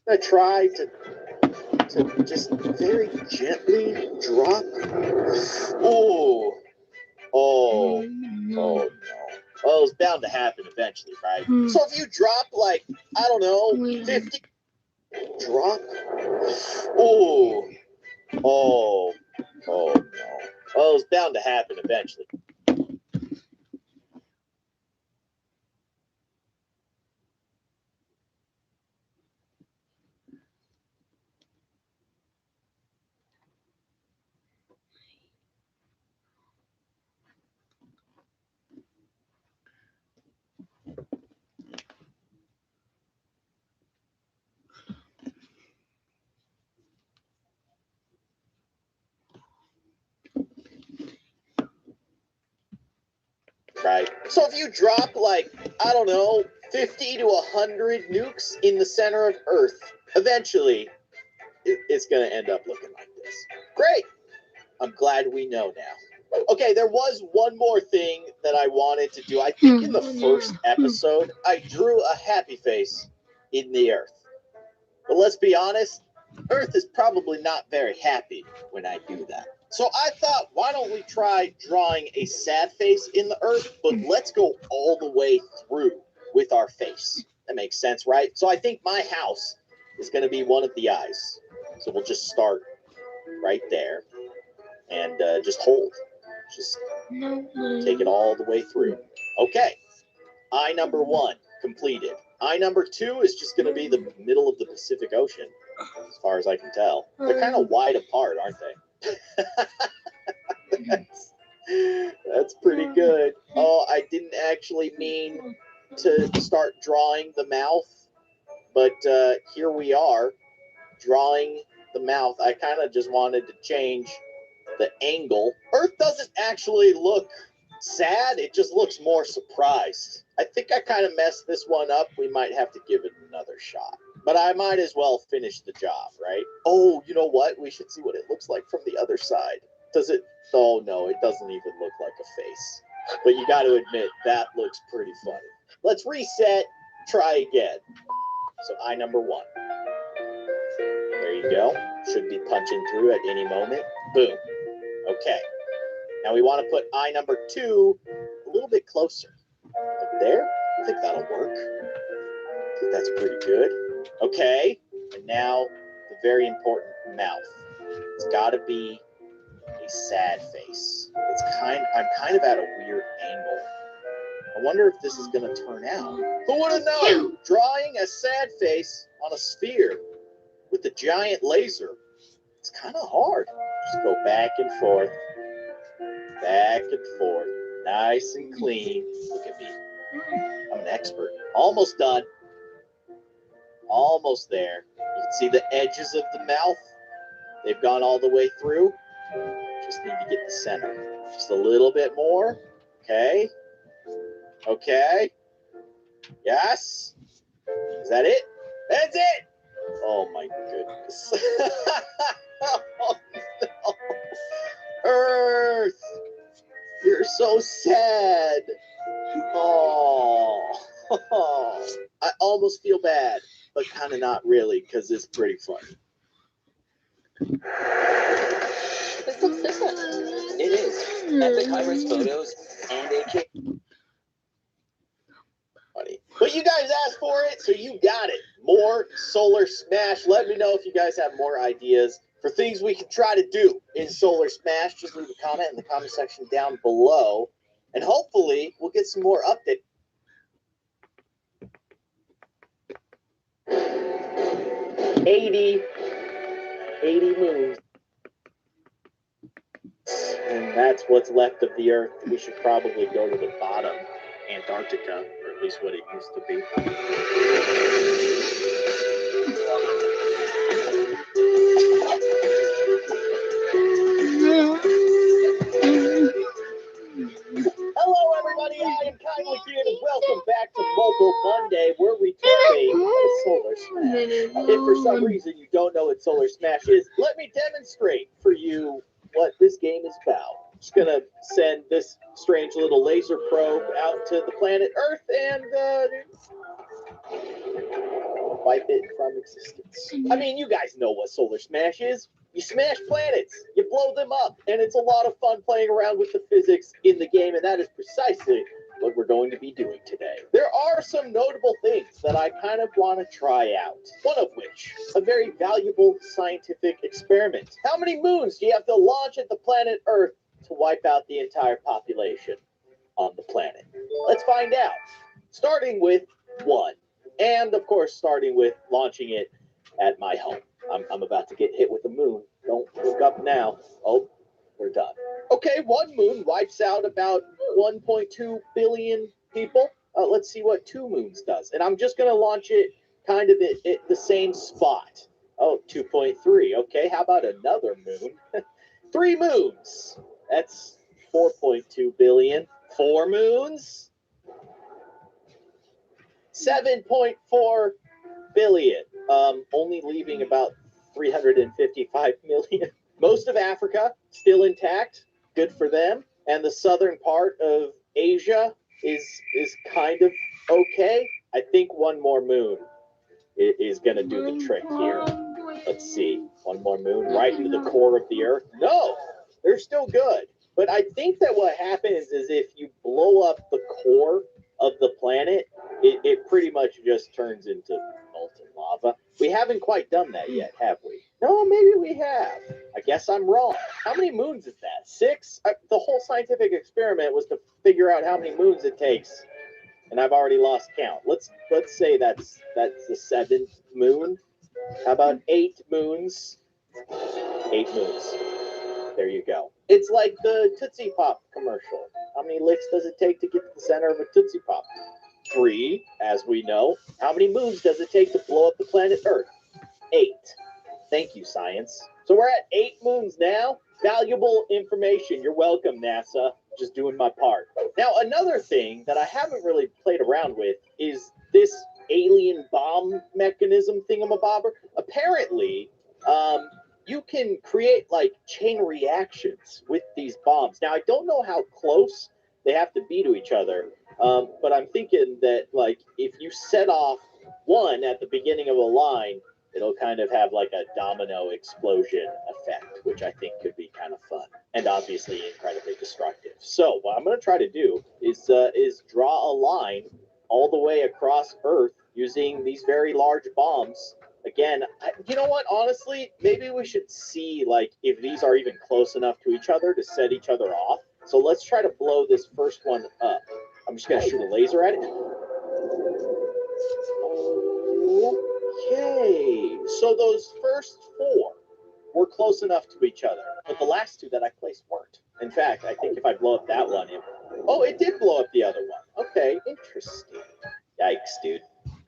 I'm going to try to just very gently drop. Ooh. Oh. Oh, no. Well, it's bound to happen eventually, right? So if you drop, like, I don't know, 50... Drop. Oh. Oh. Oh, no. Well, it's bound to happen eventually. Right. So if you drop, like, I don't know, 50 to 100 nukes in the center of Earth, eventually, it's going to end up looking like this. Great. I'm glad we know now. Okay, there was one more thing that I wanted to do. I think in the first episode, I drew a happy face in the Earth. But let's be honest, Earth is probably not very happy when I do that. So I thought, why don't we try drawing a sad face in the Earth, but let's go all the way through with our face. That makes sense, right? So I think my house is going to be one of the eyes. So we'll just start right there and just hold. Just take it all the way through. Okay, eye number 1 completed. Eye number 2 is just going to be the middle of the Pacific Ocean, as far as I can tell. They're kind of wide apart, aren't they? That's pretty good. Oh, I didn't actually mean to start drawing the mouth, but here we are, drawing the mouth. I kind of just wanted to change the angle. Earth doesn't actually look sad, it just looks more surprised. I think I kind of messed this one up. We might have to give it another shot. But I might as well finish the job, right? Oh, you know what? We should see what it looks like from the other side. Does it? Oh, no, it doesn't even look like a face. But you got to admit, that looks pretty funny. Let's reset, try again. So eye number 1. There you go. Should be punching through at any moment. Boom. Okay. Now we want to put eye number 2 a little bit closer. Like there. I think that'll work. I think that's pretty good. Okay. And now the very important mouth. It's got to be a sad face. I'm kind of at a weird angle. I wonder if this is going to turn out. Who would have known? Drawing a sad face on a sphere with a giant laser. It's kind of hard. Just go back and forth. Back and forth. Nice and clean. Look at me. I'm an expert. Almost done. Almost there. You can see the edges of the mouth. They've gone all the way through. Just need to get the center. Just a little bit more. Okay. Okay. Yes. Is that it? That's it. Oh my goodness. Oh no. Earth. You're so sad. Oh. I almost feel bad, but kind of not really, because it's pretty funny. This looks different. It is. Epic high-res photos and a Funny. But you guys asked for it, so you got it. More Solar Smash. Let me know if you guys have more ideas for things we can try to do in Solar Smash. Just leave a comment in the comment section down below. And hopefully, we'll get some more updates. 80 moons. And that's what's left of the Earth. We should probably go to the bottom, Antarctica, or at least what it used to be. Hello, everybody. I am keyin Volpal Monday, we're recapping Solar Smash. If for some reason you don't know what Solar Smash is, let me demonstrate for you what this game is about. Just gonna send this strange little laser probe out to the planet Earth and wipe it from existence. I mean, you guys know what Solar Smash is. You smash planets, you blow them up, and it's a lot of fun playing around with the physics in the game, and that is precisely what we're going to be doing today. There are some notable things that I kind of want to try out, one of which, a very valuable scientific experiment. How many moons do you have to launch at the planet Earth to wipe out the entire population on the planet? Let's find out, starting with 1. And, of course, starting with launching it at my home. I'm about to get hit with the moon. Don't look up now. Oh, we're done. Okay, 1 moon wipes out about 1.2 billion people. Let's see what 2 moons does. And I'm just going to launch it kind of at the same spot. Oh, 2.3. Okay, how about another moon? 3 moons. That's 4.2 billion. 4 moons. 7.4 billion. Only leaving about 355 million. Most of Africa still intact. Good for them. And the southern part of Asia is kind of okay. I think 1 more moon is going to do the trick here. Let's see. 1 more moon right into the core of the Earth. No, they're still good. But I think that what happens is if you blow up the core of the planet, it pretty much just turns into molten lava. We haven't quite done that yet, have we? No, maybe we have. I guess I'm wrong. How many moons is that? 6? The whole scientific experiment was to figure out how many moons it takes, and I've already lost count. Let's say that's the 7th moon. How about 8 moons? 8 moons. There you go. It's like the Tootsie Pop commercial. How many licks does it take to get to the center of a Tootsie Pop? 3, as we know. How many moons does it take to blow up the planet Earth? 8. Thank you, science. So we're at 8 moons now. Valuable information. You're welcome, NASA. Just doing my part. Now, another thing that I haven't really played around with is this alien bomb mechanism thingamabobber. Apparently, you can create like chain reactions with these bombs. Now, I don't know how close they have to be to each other, but I'm thinking that like if you set off one at the beginning of a line, it'll kind of have like a domino explosion effect, which I think could be kind of fun and obviously incredibly destructive. So what I'm going to try to do is draw a line all the way across Earth using these very large bombs. Again, you know what? Honestly, maybe we should see like if these are even close enough to each other to set each other off. So let's try to blow this first one up. I'm just going to shoot a laser at it. Okay, so those first 4 were close enough to each other, but the last 2 that I placed weren't. In fact, I think if I blow up that one, it did blow up the other one. Okay, interesting. Yikes, dude.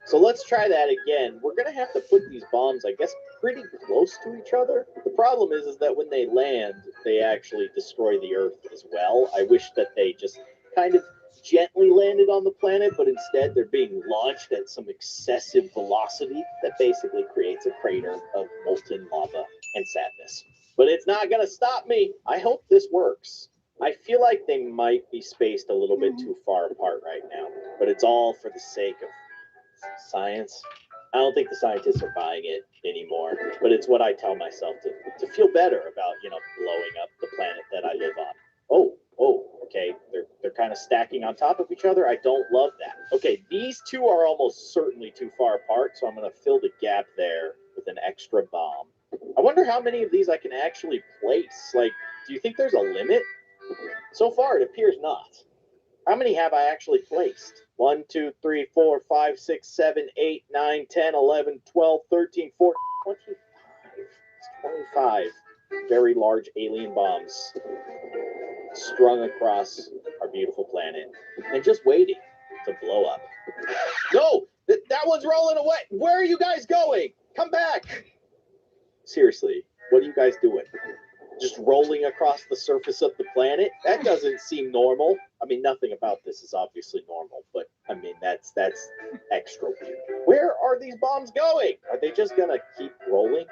So let's try that again. We're going to have to put these bombs, I guess, pretty close to each other. The problem is that when they land, they actually destroy the Earth as well. I wish that they just kind of gently landed on the planet, but instead they're being launched at some excessive velocity that basically creates a crater of molten lava and sadness. But it's not going to stop me. I hope this works. I feel like they might be spaced a little bit too far apart right now, but it's all for the sake of science. I don't think the scientists are buying it anymore, but it's what I tell myself to feel better about, blowing up the planet that I live on. Oh, okay. They're kind of stacking on top of each other. I don't love that. Okay, these 2 are almost certainly too far apart, so I'm going to fill the gap there with an extra bomb. I wonder how many of these I can actually place. Like, do you think there's a limit? So far, it appears not. How many have I actually placed? 1, 2, 3, 4, 5, 6, 7, 8, 9, 10, 11, 12, 13, 14, 25 very large alien bombs strung across our beautiful planet and just waiting to blow up. No! That one's rolling away! Where are you guys going? Come back! Seriously, what are you guys doing? Just rolling across the surface of the planet? That doesn't seem normal. I mean, nothing about this is obviously normal, but I mean, that's extra weird. Where are these bombs going? Are they just gonna keep rolling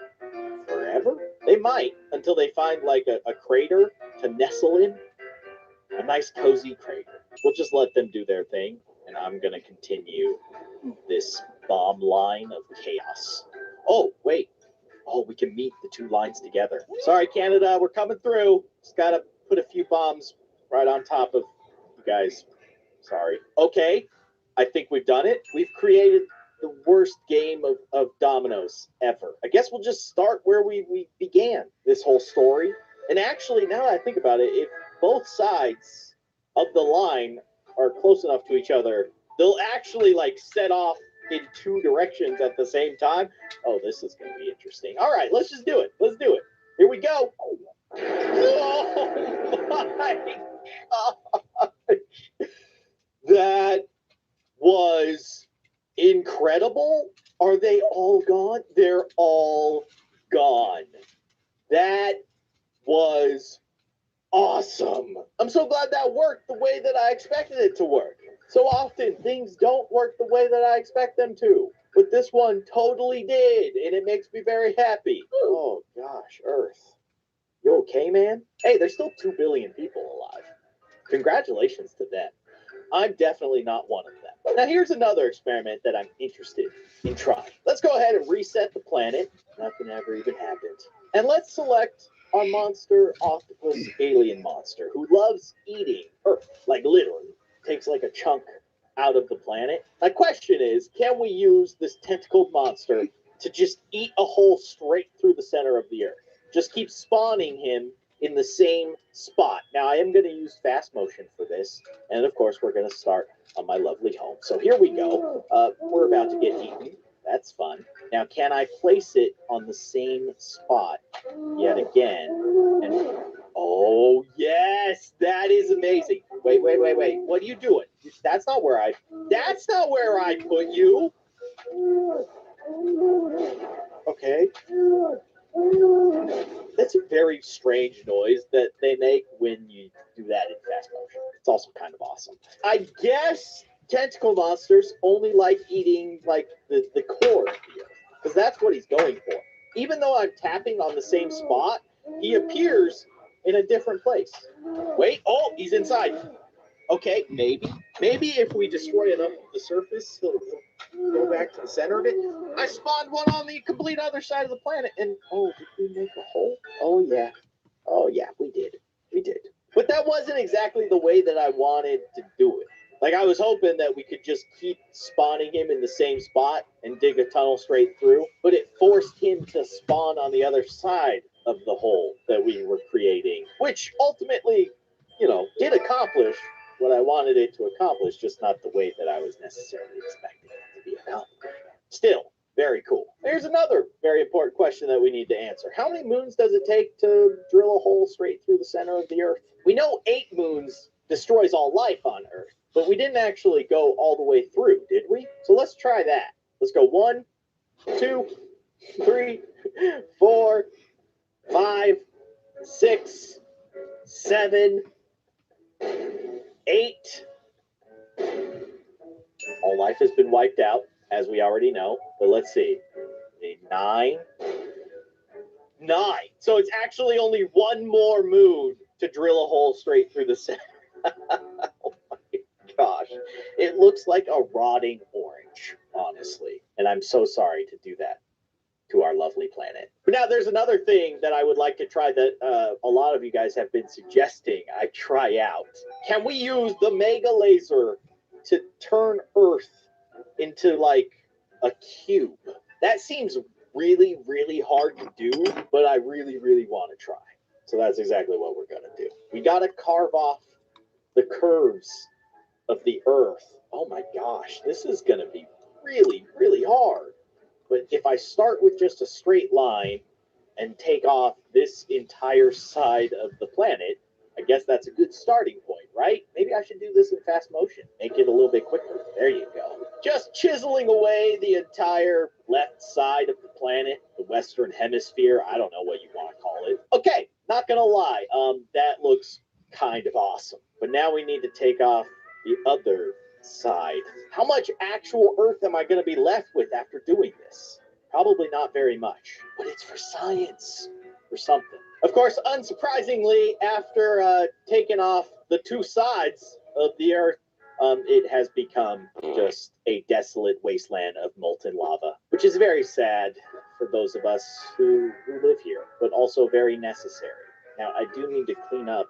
forever? They might, until they find like a crater to nestle in. A nice cozy crater. We'll just let them do their thing, and I'm gonna continue this bomb line of chaos. Oh, wait. Oh, we can meet the two lines together. Sorry, Canada, we're coming through. Just gotta put a few bombs right on top of you guys. Sorry. Okay, I think we've done it. We've created the worst game of dominoes ever. I guess we'll just start where we began this whole story. And actually, now that I think about it, if both sides of the line are close enough to each other, they'll actually like set off in two directions at the same time. Oh, this is going to be interesting. All right, let's just do it. Let's do it. Here we go. Oh my gosh. That was incredible. Are they all gone? They're all gone. That was awesome. I'm so glad that worked the way that I expected it to work. So often things don't work the way that I expect them to. But this one totally did, and it makes me very happy. Oh gosh, Earth. You okay, man? Hey, there's still 2 billion people alive. Congratulations to them. I'm definitely not one of them. Now here's another experiment that I'm interested in trying. Let's go ahead and reset the planet. Nothing ever even happened. And let's select our monster octopus alien monster who loves eating Earth. Like literally. Takes like a chunk out of the planet. My question is, can we use this tentacled monster to just eat a hole straight through the center of the Earth? Just keep spawning him in the same spot. Now I am going to use fast motion for this. And of course we're going to start on my lovely home. So here we go. We're about to get eaten. That's fun. Now can I place it on the same spot yet again? And oh yes, that is amazing. Wait. What are you doing? That's not where I put you. Okay. That's a very strange noise that they make when you do that in fast motion. It's also kind of awesome. I guess tentacle monsters only like eating like the core of the Earth, because that's what he's going for. Even though I'm tapping on the same spot, he appears in a different place. Wait, oh, he's inside. Okay, maybe if we destroy enough of the surface, he'll go back to the center of it. I spawned one on the complete other side of the planet, and oh, did we make a hole? Oh yeah, we did. But that wasn't exactly the way that I wanted to do it. Like I was hoping that we could just keep spawning him in the same spot and dig a tunnel straight through, but it forced him to spawn on the other side of the hole that we were creating, which ultimately, did accomplish what I wanted it to accomplish, just not the way that I was necessarily expecting it to be accomplished. Still, very cool. Here's another very important question that we need to answer. How many moons does it take to drill a hole straight through the center of the Earth? We know 8 moons destroys all life on Earth, but we didn't actually go all the way through, did we? So let's try that. Let's go 1, 2, 3, 4, 5, 6, 7, 8. All life has been wiped out, as we already know. But let's see. 9. So it's actually only 1 more moon to drill a hole straight through the center. Oh my gosh. It looks like a rotting orange, honestly. And I'm so sorry to do that to our lovely planet. But now there's another thing that I would like to try that a lot of you guys have been suggesting I try out. Can we use the mega laser to turn Earth into like a cube? That seems really, really hard to do, but I really, really want to try. So that's exactly what we're going to do. We got to carve off the curves of the Earth. Oh my gosh, this is going to be really, really hard. But if I start with just a straight line and take off this entire side of the planet, I guess that's a good starting point, right? Maybe I should do this in fast motion. Make it a little bit quicker. There you go. Just chiseling away the entire left side of the planet, the Western Hemisphere. I don't know what you want to call it. Okay, not gonna lie. That looks kind of awesome. But now we need to take off the other side. How much actual Earth am I going to be left with after doing this? Probably not very much, but it's for science or something. Of course, unsurprisingly, after taking off the two sides of the Earth, it has become just a desolate wasteland of molten lava, which is very sad for those of us who live here, but also very necessary. Now, I do need to clean up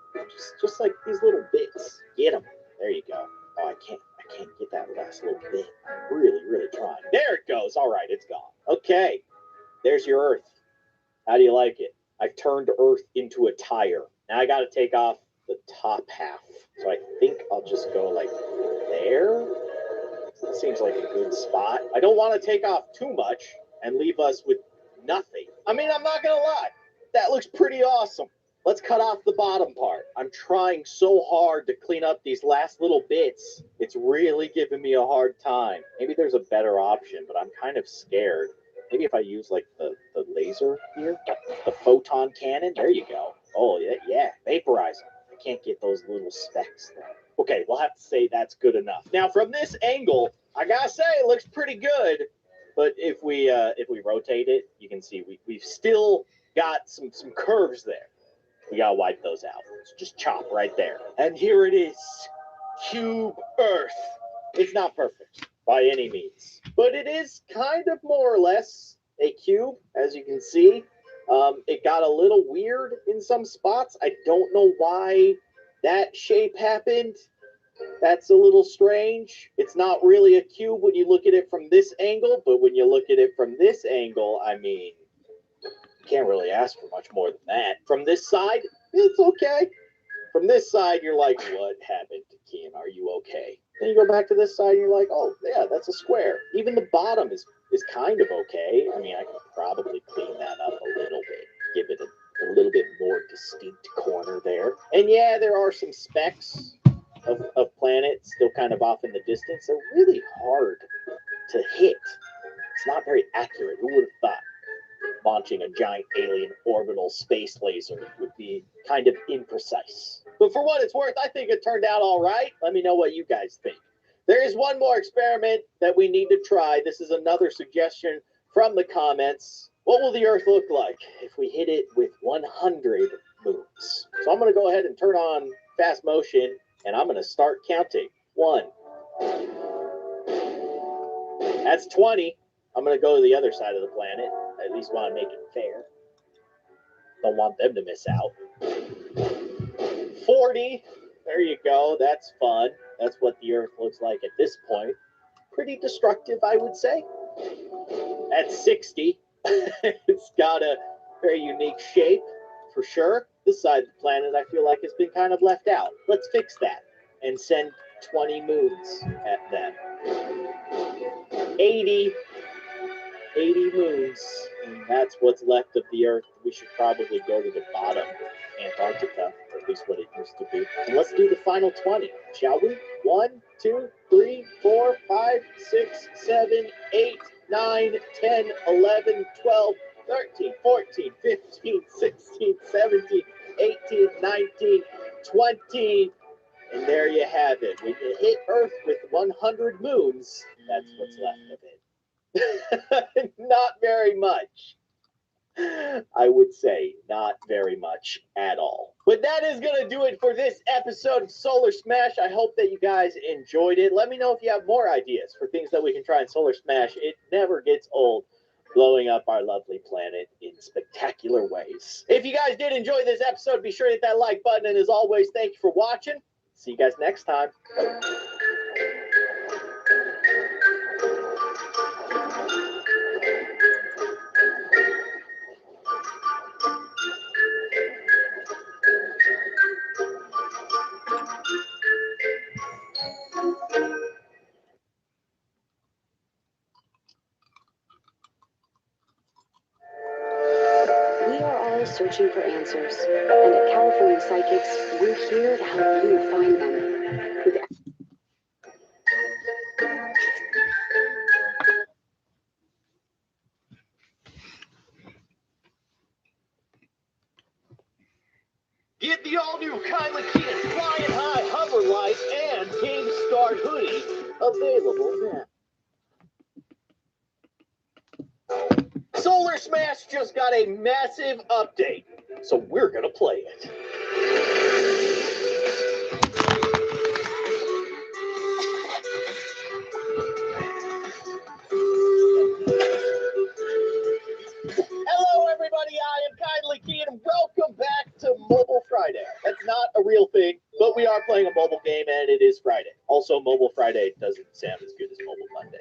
just like these little bits. Get them. There you go. Oh, I can't get that last little bit. I'm really trying. There it goes. All right, it's gone. Okay, there's your Earth. How do you like it? I've turned Earth into a tire. Now I got to take off the top half. So I think I'll just go like there. That seems like a good spot. I don't want to take off too much and leave us with nothing. I mean, I'm not going to lie. That looks pretty awesome. Let's cut off the bottom part. I'm trying so hard to clean up these last little bits. It's really giving me a hard time. Maybe there's a better option, but I'm kind of scared. Maybe if I use like the laser here, the photon cannon, there you go. Oh, yeah, vaporize them. I can't get those little specks there. Okay, we'll have to say that's good enough. Now, from this angle, I gotta say it looks pretty good. But if we rotate it, you can see we've still got some curves there. We gotta wipe those out. So just chop right there. And here it is, Cube Earth. It's not perfect by any means, but it is kind of more or less a cube, as you can see. It got a little weird in some spots. I don't know why that shape happened. That's a little strange. It's not really a cube when you look at it from this angle, but when you look at it from this angle, I mean, can't really ask for much more than that. From this side, it's okay. From this side, you're like, what happened to Keyin? Are you okay? Then you go back to this side, and you're like, oh, yeah, that's a square. Even the bottom is kind of okay. I mean, I could probably clean that up a little bit, give it a little bit more distinct corner there. And yeah, there are some specks of planets still kind of off in the distance. They're really hard to hit. It's not very accurate. Who would have thought launching a giant alien orbital space laser would be kind of imprecise? But for what it's worth, I think it turned out all right. Let me know what you guys think. There is one more experiment that we need to try. This is another suggestion from the comments. What will the Earth look like if we hit it with 100 moons? So I'm going to go ahead and turn on fast motion, and I'm going to start counting. 1. That's 20. I'm going to go to the other side of the planet. I at least want to make it fair. Don't want them to miss out. 40. There you go. That's fun. That's what the Earth looks like at this point. Pretty destructive, I would say. At 60. It's got a very unique shape, for sure. This side of the planet, I feel like, has been kind of left out. Let's fix that and send 20 moons at them. 80 moons. And that's what's left of the Earth. We should probably go to the bottom, Antarctica, or at least what it used to be. And let's do the final 20, shall we? 1, 2, 3, 4, 5, 6, 7, 8, 9, 10, 11, 12, 13, 14, 15, 16, 17, 18, 19, 20. And there you have it. When you hit Earth with 100 moons, that's what's left of it. Not very much. I would say not very much at all. But that is going to do it for this episode of Solar Smash. I hope that you guys enjoyed it. Let me know if you have more ideas for things that we can try in Solar Smash. It never gets old blowing up our lovely planet in spectacular ways. If you guys did enjoy this episode, be sure to hit that like button. And as always, thank you for watching. See you guys next time. We are all searching for answers, and at California Psychics, we're here to help you find them. With Get the all-new keyin Flying High Hover Light and King Star Hoodie Available now. Solar Smash just got a massive update, so we're gonna play it. Hello, everybody. I am Kindly Keyin, and welcome back to Mobile Friday. That's not a real thing, but we are playing a mobile game, and it is Friday. Also, Mobile Friday doesn't sound as good as Mobile Monday.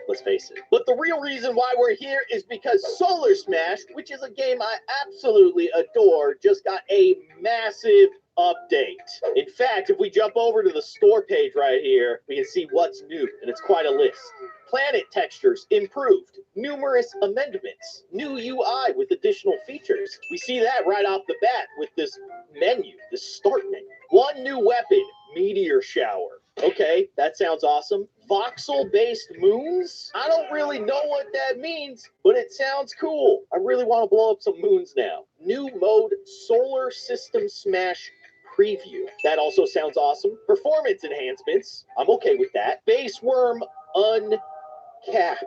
Let's face it. But the real reason why we're here is because Solar Smash, which is a game I absolutely adore, just got a massive update. In fact, if we jump over to the store page right here, we can see what's new, and it's quite a list. Planet textures improved, numerous amendments, new UI with additional features. We see that right off the bat with this menu, this start menu. One new weapon, meteor shower. Okay, that sounds awesome. Voxel-based moons? I don't really know what that means, but it sounds cool. I really want to blow up some moons now. New mode, Solar System Smash Preview. That also sounds awesome. Performance enhancements. I'm okay with that. Base worm uncapped.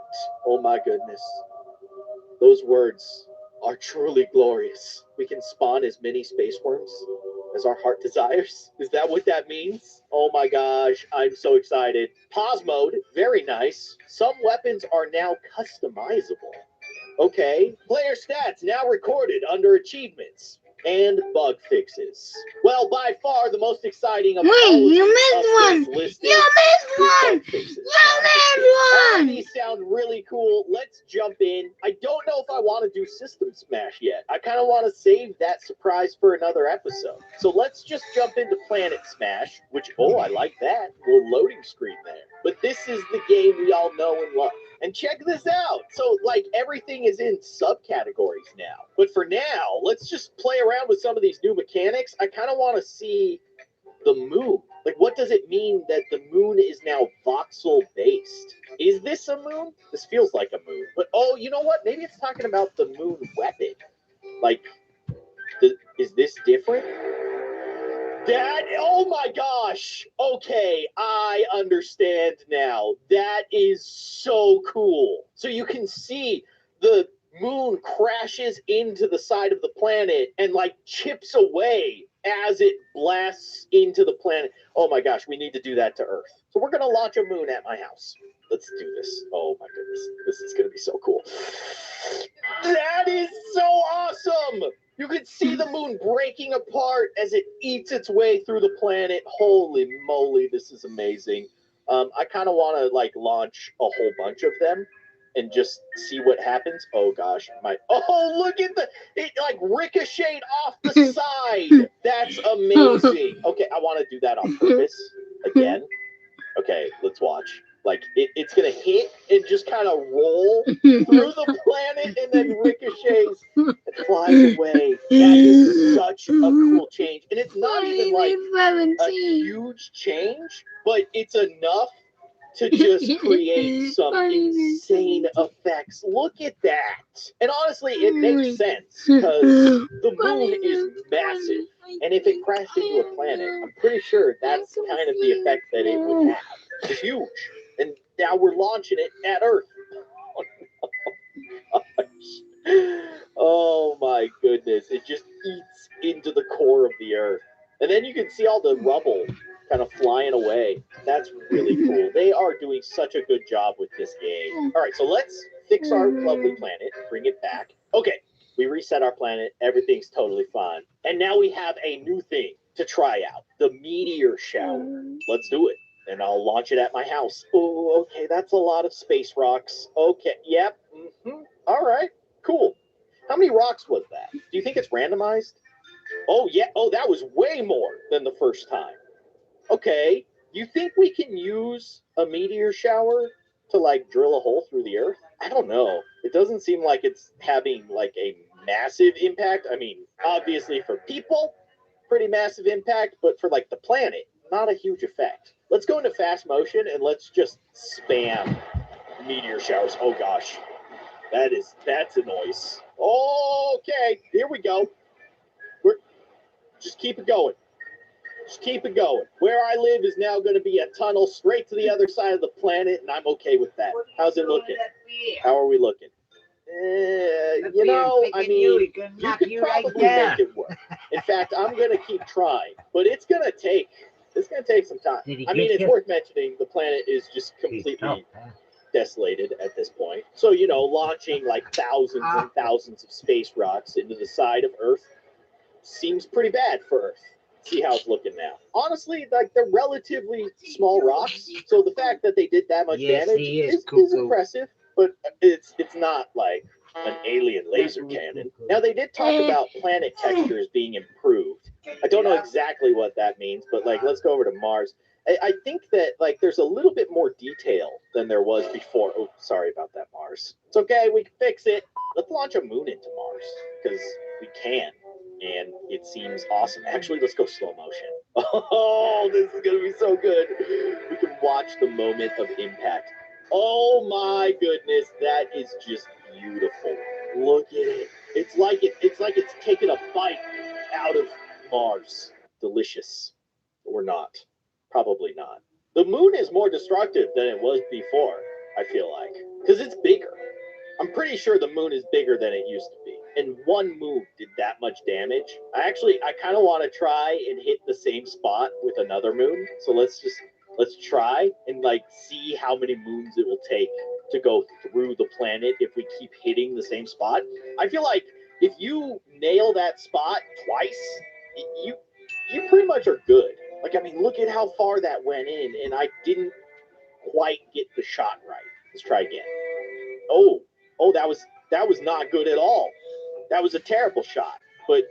Oh my goodness. Those words are truly glorious. We can spawn as many space worms as our heart desires. Is that what that means? Oh my gosh, I'm so excited. Pause mode, very nice. Some weapons are now customizable. Okay. Player stats now recorded under achievements and bug fixes. Well, by far the most exciting of all Wait, of you these missed updates one. listed You missed is one. bug fixes. You missed All of one. these sound really cool. Let's jump in. I don't know if I want to do System Smash yet. I kind of want to save that surprise for another episode. So let's just jump into Planet Smash, which, oh, I like that. Little loading screen there. But this is the game we all know and love. And check this out. So, like, everything is in subcategories now. But for now, let's just play around with some of these new mechanics. I kind of want to see the moon. Like, what does it mean that the moon is now voxel-based? Is this a moon? This feels like a moon. But, oh, you know what? Maybe it's talking about the moon weapon. Like, is this different? That, oh my gosh. Okay, I understand now. That is so cool. So you can see the moon crashes into the side of the planet and like chips away as it blasts into the planet. Oh my gosh, we need to do that to Earth. So we're going to launch a moon at my house. Let's do this. Oh my goodness. This is going to be so cool. That is so awesome. You can see the moon breaking apart as it eats its way through the planet. Holy moly, this is amazing. I kind of want to like launch a whole bunch of them and just see what happens. Oh gosh, oh, look at it like ricocheted off the side. That's amazing. Okay, I want to do that on purpose again. Okay, let's watch. Like it's gonna hit and just kind of roll through the planet and then ricochets and flies away. That is such a cool change, and it's not even like a huge change, but it's enough to just create some insane effects. Look at that. And honestly, it makes sense because the moon is massive, and if it crashed into a planet, I'm pretty sure that's kind of the effect that it would have. It's huge. And now we're launching it at Earth. Oh, gosh. Oh my goodness. It just eats into the core of the Earth. And then you can see all the rubble kind of flying away. That's really cool. They are doing such a good job with this game. All right, so let's fix our lovely planet, bring it back. Okay, we reset our planet. Everything's totally fine. And now we have a new thing to try out, the meteor shower. Let's do it. And I'll launch it at my house. Oh, okay, that's a lot of space rocks. Okay, yep. All right, cool. How many rocks was that? Do you think it's randomized? Oh, yeah. Oh, that was way more than the first time. Okay, you think we can use a meteor shower to, like, drill a hole through the Earth? I don't know. It doesn't seem like it's having, like, a massive impact. I mean, obviously for people, pretty massive impact, but for, like, the planet, not a huge effect. Let's go into fast motion and let's just spam meteor showers. Oh gosh, that's a noise. Okay, here we go. Just keep it going. Just keep it going. Where I live is now going to be a tunnel straight to the other side of the planet, and I'm okay with that. How's it looking? How are we looking? You know, I mean, you could probably make it work. In fact, I'm going to keep trying, but it's going to take some time. I mean, it's worth mentioning the planet is just completely desolated at this point. So, you know, launching like thousands and thousands of space rocks into the side of Earth seems pretty bad for Earth. See how it's looking now. Honestly, like they're relatively small rocks, so the fact that they did that much damage is impressive. But it's not like an alien laser cannon. Now they did talk about planet textures being improved. I don't know exactly what that means, but like let's go over to Mars. I think that like there's a little bit more detail than there was before. Oh, sorry about that, Mars. It's okay, we can fix it. Let's launch a moon into Mars because we can. And it seems awesome. Actually, let's go slow motion. Oh, this is going to be so good. We can watch the moment of impact. Oh my goodness, that is just beautiful. Look at it. It's like it's taking a bite out of Mars. Delicious. Or not. Probably not. The moon is more destructive than it was before, I feel like. Because it's bigger. I'm pretty sure the moon is bigger than it used to be. And one move did that much damage. I kind of want to try and hit the same spot with another moon. So let's try and like see how many moons it will take to go through the planet if we keep hitting the same spot. I feel like if you nail that spot twice, you pretty much are good. Like, I mean, look at how far that went in, and I didn't quite get the shot right. Let's try again. Oh, that was not good at all. That was a terrible shot, but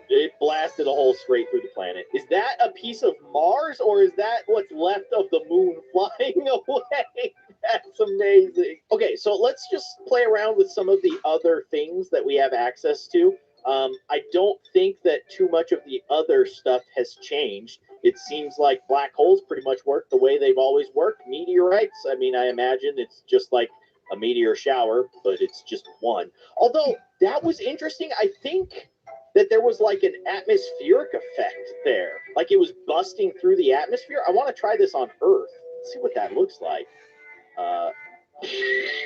it blasted a hole straight through the planet. Is that a piece of Mars, or is that what's left of the moon flying away? That's amazing. Okay, so let's just play around with some of the other things that we have access to. I don't think that too much of the other stuff has changed. It seems like black holes pretty much work the way they've always worked. Meteorites, I mean, I imagine it's just like a meteor shower, but it's just one. Although that was interesting. I think that there was like an atmospheric effect there. Like it was busting through the atmosphere. I want to try this on Earth. Let's see what that looks like.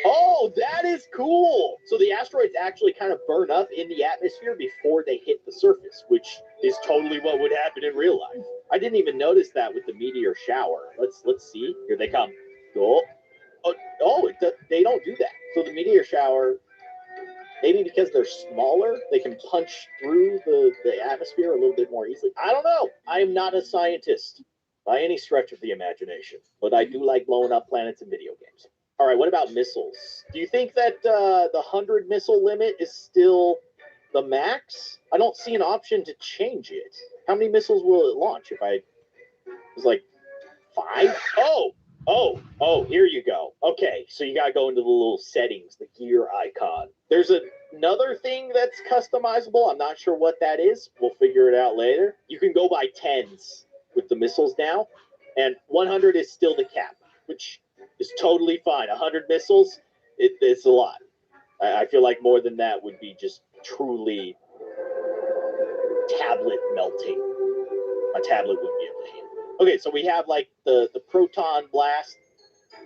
Oh, that is cool. So the asteroids actually kind of burn up in the atmosphere before they hit the surface, which is totally what would happen in real life. I didn't even notice that with the meteor shower. Let's see. Here they come. They don't do that. So the meteor shower, maybe because they're smaller, they can punch through the atmosphere a little bit more easily. I don't know. I am not a scientist by any stretch of the imagination, but I do like blowing up planets in video games. All right, what about missiles? Do you think that the 100 missile limit is still the max? I don't see an option to change it. How many missiles will it launch if I was like 5? Oh, here you go. Okay, so you gotta go into the little settings, the gear icon. There's another thing that's customizable. I'm not sure what that is. We'll figure it out later. You can go by 10s with the missiles now, and 100 is still the cap, which is totally fine. 100 missiles, it's a lot. I feel like more than that would be just truly tablet melting. My tablet wouldn't be able to handle it. Okay, so we have like the proton blast,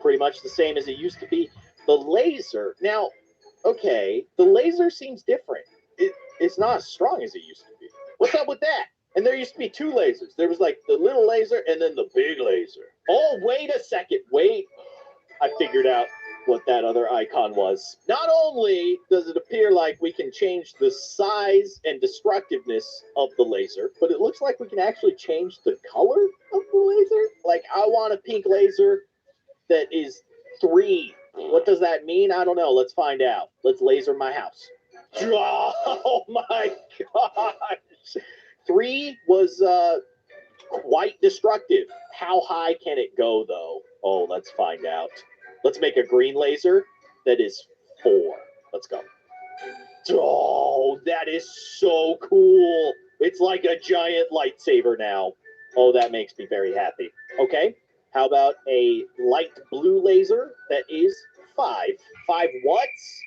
pretty much the same as it used to be. The laser, now, okay, the laser seems different. It's not as strong as it used to be. What's up with that? And there used to be 2 lasers. There was like the little laser and then the big laser. Oh, wait a second. Wait. I figured out what that other icon was. Not only does it appear like we can change the size and destructiveness of the laser, but it looks like we can actually change the color of the laser. Like, I want a pink laser that is 3. What does that mean? I don't know. Let's find out. Let's laser my house. Oh my gosh. 3 was quite destructive. How high can it go, though? Oh, let's find out. Let's make a green laser that is 4. Let's go. Oh, that is so cool. It's like a giant lightsaber now. Oh, that makes me very happy. Okay, how about a light blue laser that is 5? 5 watts?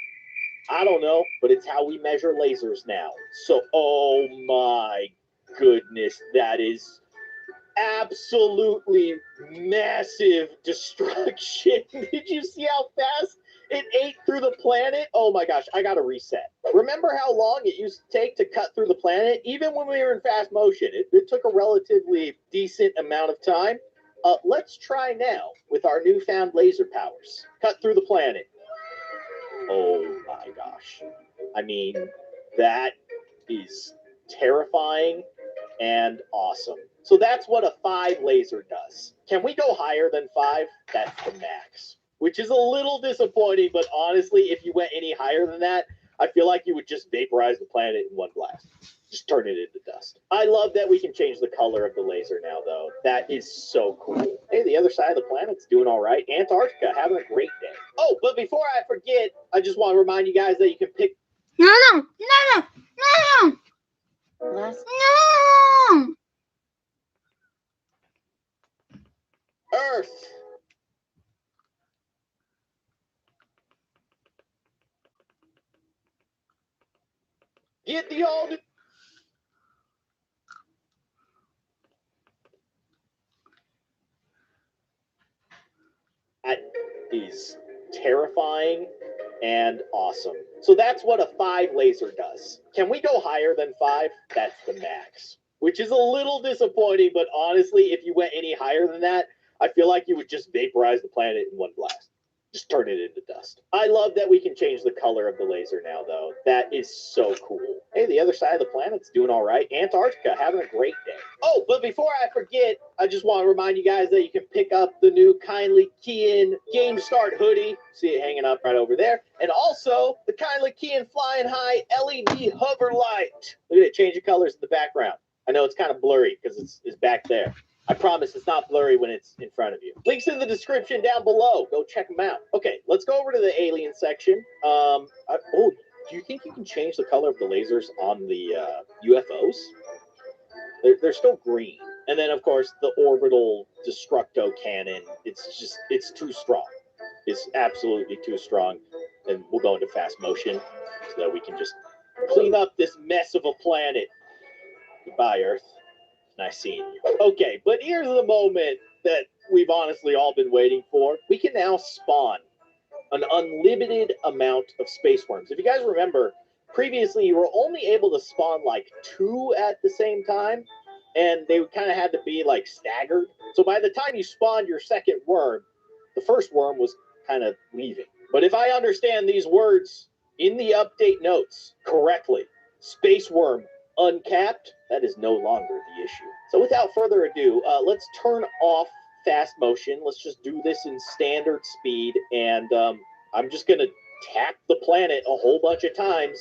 I don't know, but it's how we measure lasers now. So, oh my goodness, that is absolutely massive destruction. Did you see how fast it ate through the planet? Oh my gosh, I gotta reset. Remember how long it used to take to cut through the planet? Even when we were in fast motion, it took a relatively decent amount of time. Let's try now with our newfound laser powers. Cut through the planet. Oh my gosh. I mean, that is terrifying and awesome. So that's what a 5 laser does. Can we go higher than 5? That's the max. Which is a little disappointing, but honestly, if you went any higher than that, I feel like you would just vaporize the planet in one blast. Just turn it into dust. I love that we can change the color of the laser now, though. That is so cool. Hey, the other side of the planet's doing all right. Antarctica, having a great day. Oh, but before I forget, I just want to remind you guys that you can pick... No. Last No. Earth. Get the old... That is terrifying and awesome. So that's what a 5 laser does. Can we go higher than 5? That's the max. Which is a little disappointing, but honestly, if you went any higher than that, I feel like you would just vaporize the planet in one blast. Just turn it into dust. I love that we can change the color of the laser now, though. That is so cool. Hey, the other side of the planet's doing all right. Antarctica, having a great day. Oh, but before I forget, I just want to remind you guys that you can pick up the new Kindly Keyin Game Start hoodie. See it hanging up right over there. And also, the Kindly Keyin Flying High LED hover light. Look at it, change the colors in the background. I know it's kind of blurry because it's back there. I promise it's not blurry when it's in front of you. Links in the description down below. Go check them out. Okay, let's go over to the alien section. Do you think you can change the color of the lasers on the UFOs? They're still green. And then, of course, the orbital destructo cannon. It's too strong. It's absolutely too strong. And we'll go into fast motion so that we can just clean up this mess of a planet. Goodbye, Earth. Nice seeing you. Okay, but here's the moment that we've honestly all been waiting for. We can now spawn an unlimited amount of space worms. If you guys remember, previously you were only able to spawn like 2 at the same time, and they kind of had to be like staggered. So by the time you spawned your second worm, the first worm was kind of leaving. But if I understand these words in the update notes correctly, space worm uncapped, that is no longer the issue. So without further ado, let's turn off fast motion. Let's just do this in standard speed, and I'm just gonna tap the planet a whole bunch of times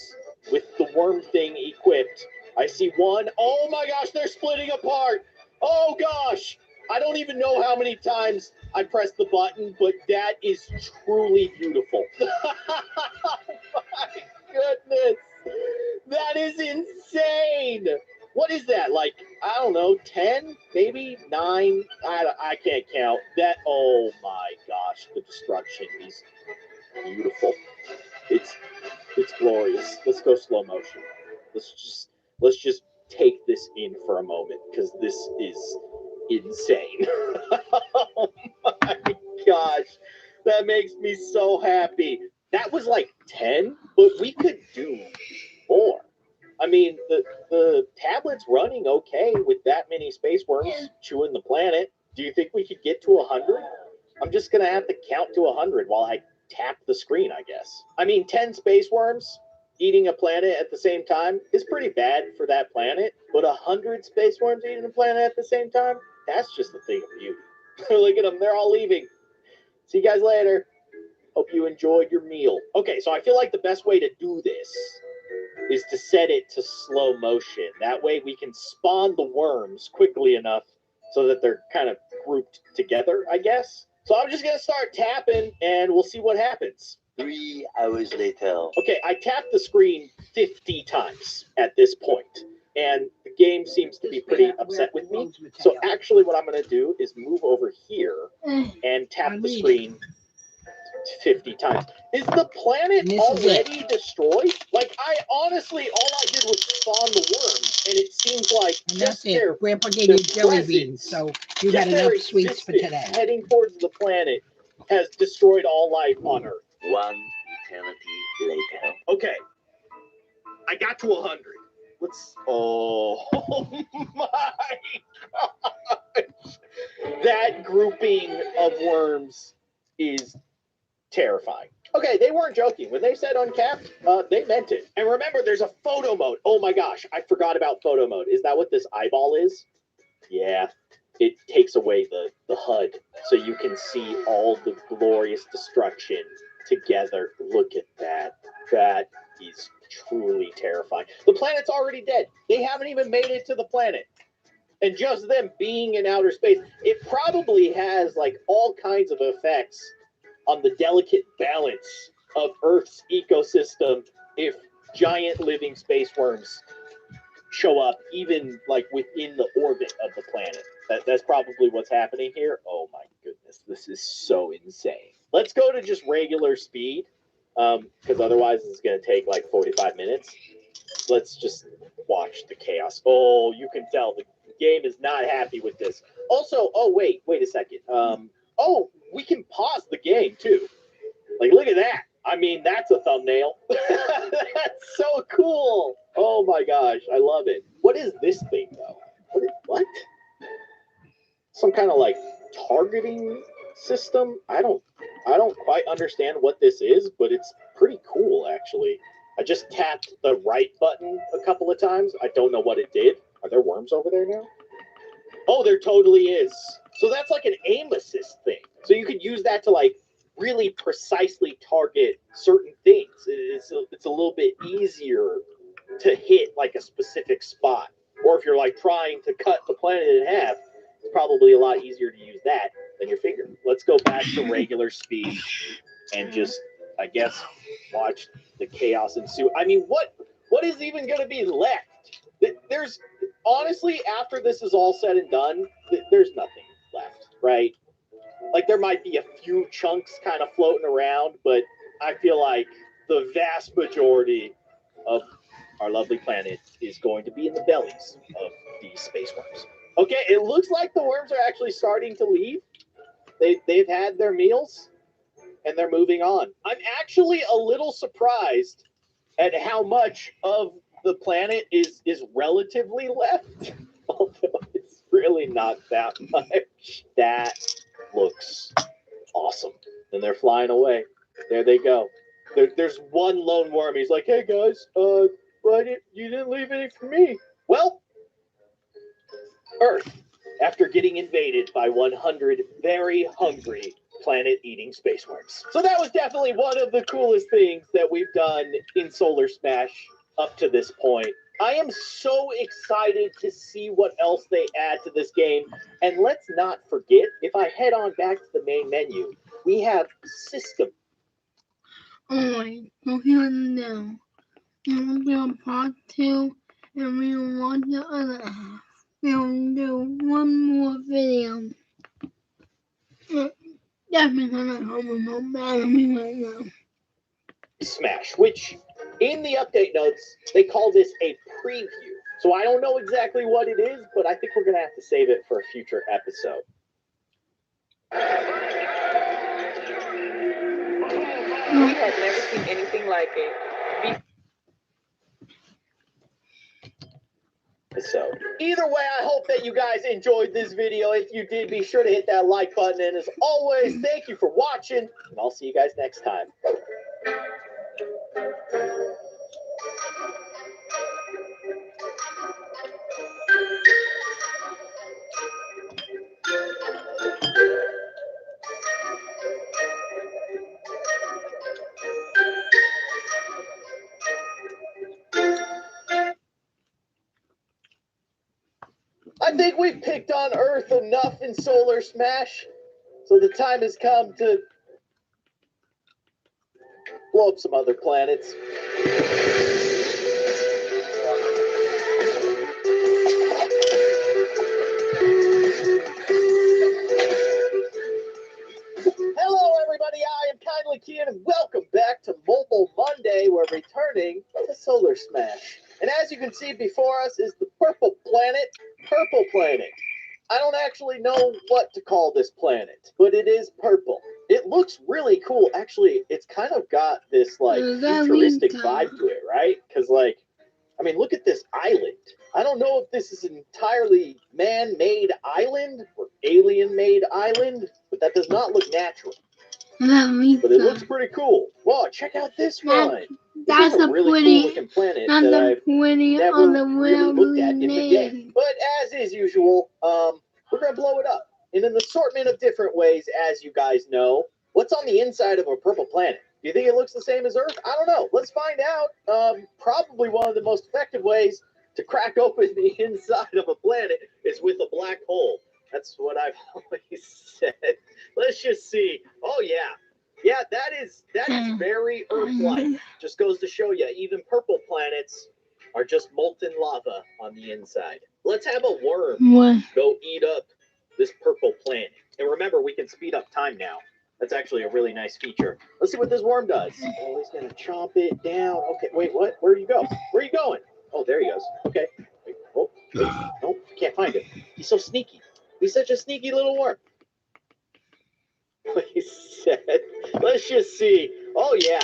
with the worm thing equipped. I see one. Oh my gosh, they're splitting apart. Oh gosh, I don't even know how many times I pressed the button, but that is truly beautiful. Oh my goodness. That is insane. What is that? Like, I don't know, 10? Maybe 9? I can't count. That, oh my gosh, the destruction is beautiful. It's glorious. Let's go slow motion. Let's just take this in for a moment, because this is insane. Oh my gosh. That makes me so happy. That was like 10, but we could do more. I mean, the tablet's running okay with that many space worms chewing the planet. Do you think we could get to 100? I'm just going to have to count to 100 while I tap the screen, I guess. I mean, 10 space worms eating a planet at the same time is pretty bad for that planet, but 100 space worms eating a planet at the same time, that's just a thing of beauty. Look at them, they're all leaving. See you guys later. Hope you enjoyed your meal. Okay, so I feel like the best way to do this is to set it to slow motion. That way we can spawn the worms quickly enough so that they're kind of grouped together, I guess. So I'm just going to start tapping, and we'll see what happens. 3 hours later. Okay, I tapped the screen 50 times at this point, and the game seems to be pretty upset with me. So actually what I'm going to do is move over here and tap the screen 50 times. Is the planet And this is already destroyed? Like, I honestly, all I did was spawn the worms, and it seems like And just that's it. Grandpa gave their you jelly presence, beans, so you just got their enough sweets for existence today. heading towards the planet has destroyed all life on Earth. One eternity later. Okay, I got to 100. Let's. Oh my gosh! That grouping of worms is terrifying. Okay, they weren't joking. When they said uncapped, they meant it. And remember, there's a photo mode. Oh my gosh, I forgot about photo mode. Is that what this eyeball is? Yeah, it takes away the HUD so you can see all the glorious destruction together. Look at that. That is truly terrifying. The planet's already dead. They haven't even made it to the planet. And just them being in outer space, it probably has like all kinds of effects on the delicate balance of Earth's ecosystem if giant living space worms show up even like within the orbit of the planet. That's probably what's happening here. Oh my goodness, this is so insane. Let's go to just regular speed, because otherwise it's going to take like 45 minutes. Let's just watch the chaos. Oh, you can tell the game is not happy with this. Also, oh wait a second. Oh, we can pause the game too. Like, look at that. I mean, that's a thumbnail. That's so cool. Oh my gosh, I love it. What is this thing though? What? Some kind of like targeting system? I don't quite understand what this is, but it's pretty cool actually. I just tapped the right button a couple of times. I don't know what it did. Are there worms over there now? Oh, there totally is. So that's like an aim assist thing. So you could use that to like really precisely target certain things. It's a little bit easier to hit like a specific spot. Or if you're like trying to cut the planet in half, it's probably a lot easier to use that than your finger. Let's go back to regular speed and just, I guess, watch the chaos ensue. I mean, what is even going to be left? There's honestly, after this is all said and done, there's nothing left, right? Like, there might be a few chunks kind of floating around, but I feel like the vast majority of our lovely planet is going to be in the bellies of these space worms. Okay, it looks like the worms are actually starting to leave. They've had their meals, and they're moving on. I'm actually a little surprised at how much of the planet is relatively left, although it's really not that much. That looks awesome. And they're flying away. There they go. There's one lone worm. He's like, hey guys, why you didn't leave any for me? Well, Earth, after getting invaded by 100 very hungry planet-eating space worms. So that was definitely one of the coolest things that we've done in Solar Smash up to this point. I am so excited to see what else they add to this game. And let's not forget, if I head on back to the main menu, we have system. Oh wait, so here now. We'll do part 2 and we will watch the other half. We'll do one more video. Definitely gonna come with no battery right now. Smash, which in the update notes, they call this a preview. So I don't know exactly what it is, but I think we're going to have to save it for a future episode. We had never seen anything like it. So either way, I hope that you guys enjoyed this video. If you did, be sure to hit that like button. And as always, thank you for watching. And I'll see you guys next time. I think we've picked on Earth enough in Solar Smash, so the time has come to blow up some other planets. Hello, everybody. I am Kindly today we're returning to Solar Smash. And as you can see before us is the purple planet, Purple Planet. I don't actually know what to call this planet, but it is purple. It looks really cool. Actually, it's kind of got this like futuristic vibe to it, right? Because like, I mean, look at this island. I don't know if this is an entirely man-made island or alien-made island, but that does not look natural. But it looks pretty cool. Whoa, check out this one. This is a really cool looking planet that I've never really looked at in the game. But as is usual, we're going to blow it up in an assortment of different ways, as you guys know. What's on the inside of a purple planet? Do you think it looks the same as Earth? I don't know. Let's find out. Probably one of the most effective ways to crack open the inside of a planet is with a black hole. That's what I've always said. Let's just see. Oh, yeah. Yeah, that is very Earth-like. Just goes to show you, even purple planets are just molten lava on the inside. Let's have a worm go eat up this purple planet. And remember, we can speed up time now. That's actually a really nice feature. Let's see what this worm does. Oh, he's going to chomp it down. Okay, wait, what? Where do you go? Where are you going? Oh, there he goes. Okay. Wait, oh, wait. Nope, can't find him. He's so sneaky. He's such a sneaky little worm. He said, let's just see. Oh, yeah.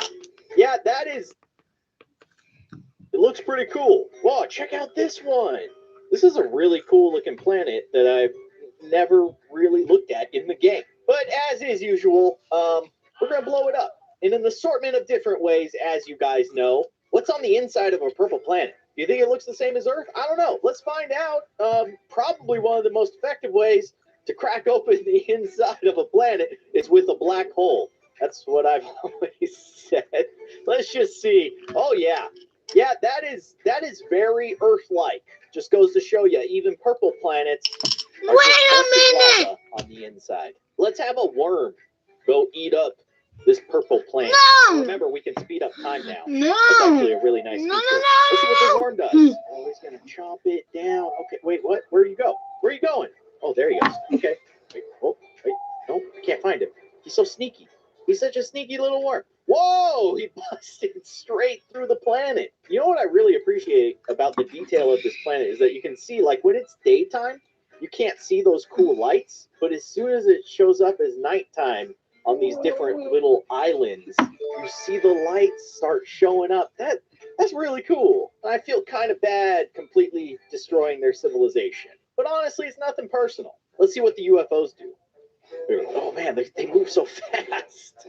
Yeah, that is... It looks pretty cool. Whoa, check out this one. This is a really cool looking planet that I've never really looked at in the game. But as is usual, we're going to blow it up in an assortment of different ways, as you guys know. What's on the inside of a purple planet? Do you think it looks the same as Earth? I don't know. Let's find out. Probably one of the most effective ways to crack open the inside of a planet is with a black hole. That's what I've always said. Let's just see. Oh, yeah. Yeah, that is very Earth-like. Just goes to show you, even purple planets are just lava on the inside. Let's have a worm go eat up this purple planet. No! Remember, we can speed up time now. No! That's actually a really nice feature. No. Let's see what this worm does. Oh, he's going to chomp it down. Okay, wait, what? Where do you go? Where are you going? Oh, there he goes. Okay. Wait, oh, wait. Nope, can't find him. He's so sneaky. He's such a sneaky little worm. Whoa! He busted straight through the planet. You know what I really appreciate about the detail of this planet is that you can see, like, when it's daytime, you can't see those cool lights, but as soon as it shows up as nighttime on these different little islands, you see the lights start showing up. That's really cool. And I feel kind of bad completely destroying their civilization. But honestly, it's nothing personal. Let's see what the UFOs do. Oh man, they move so fast.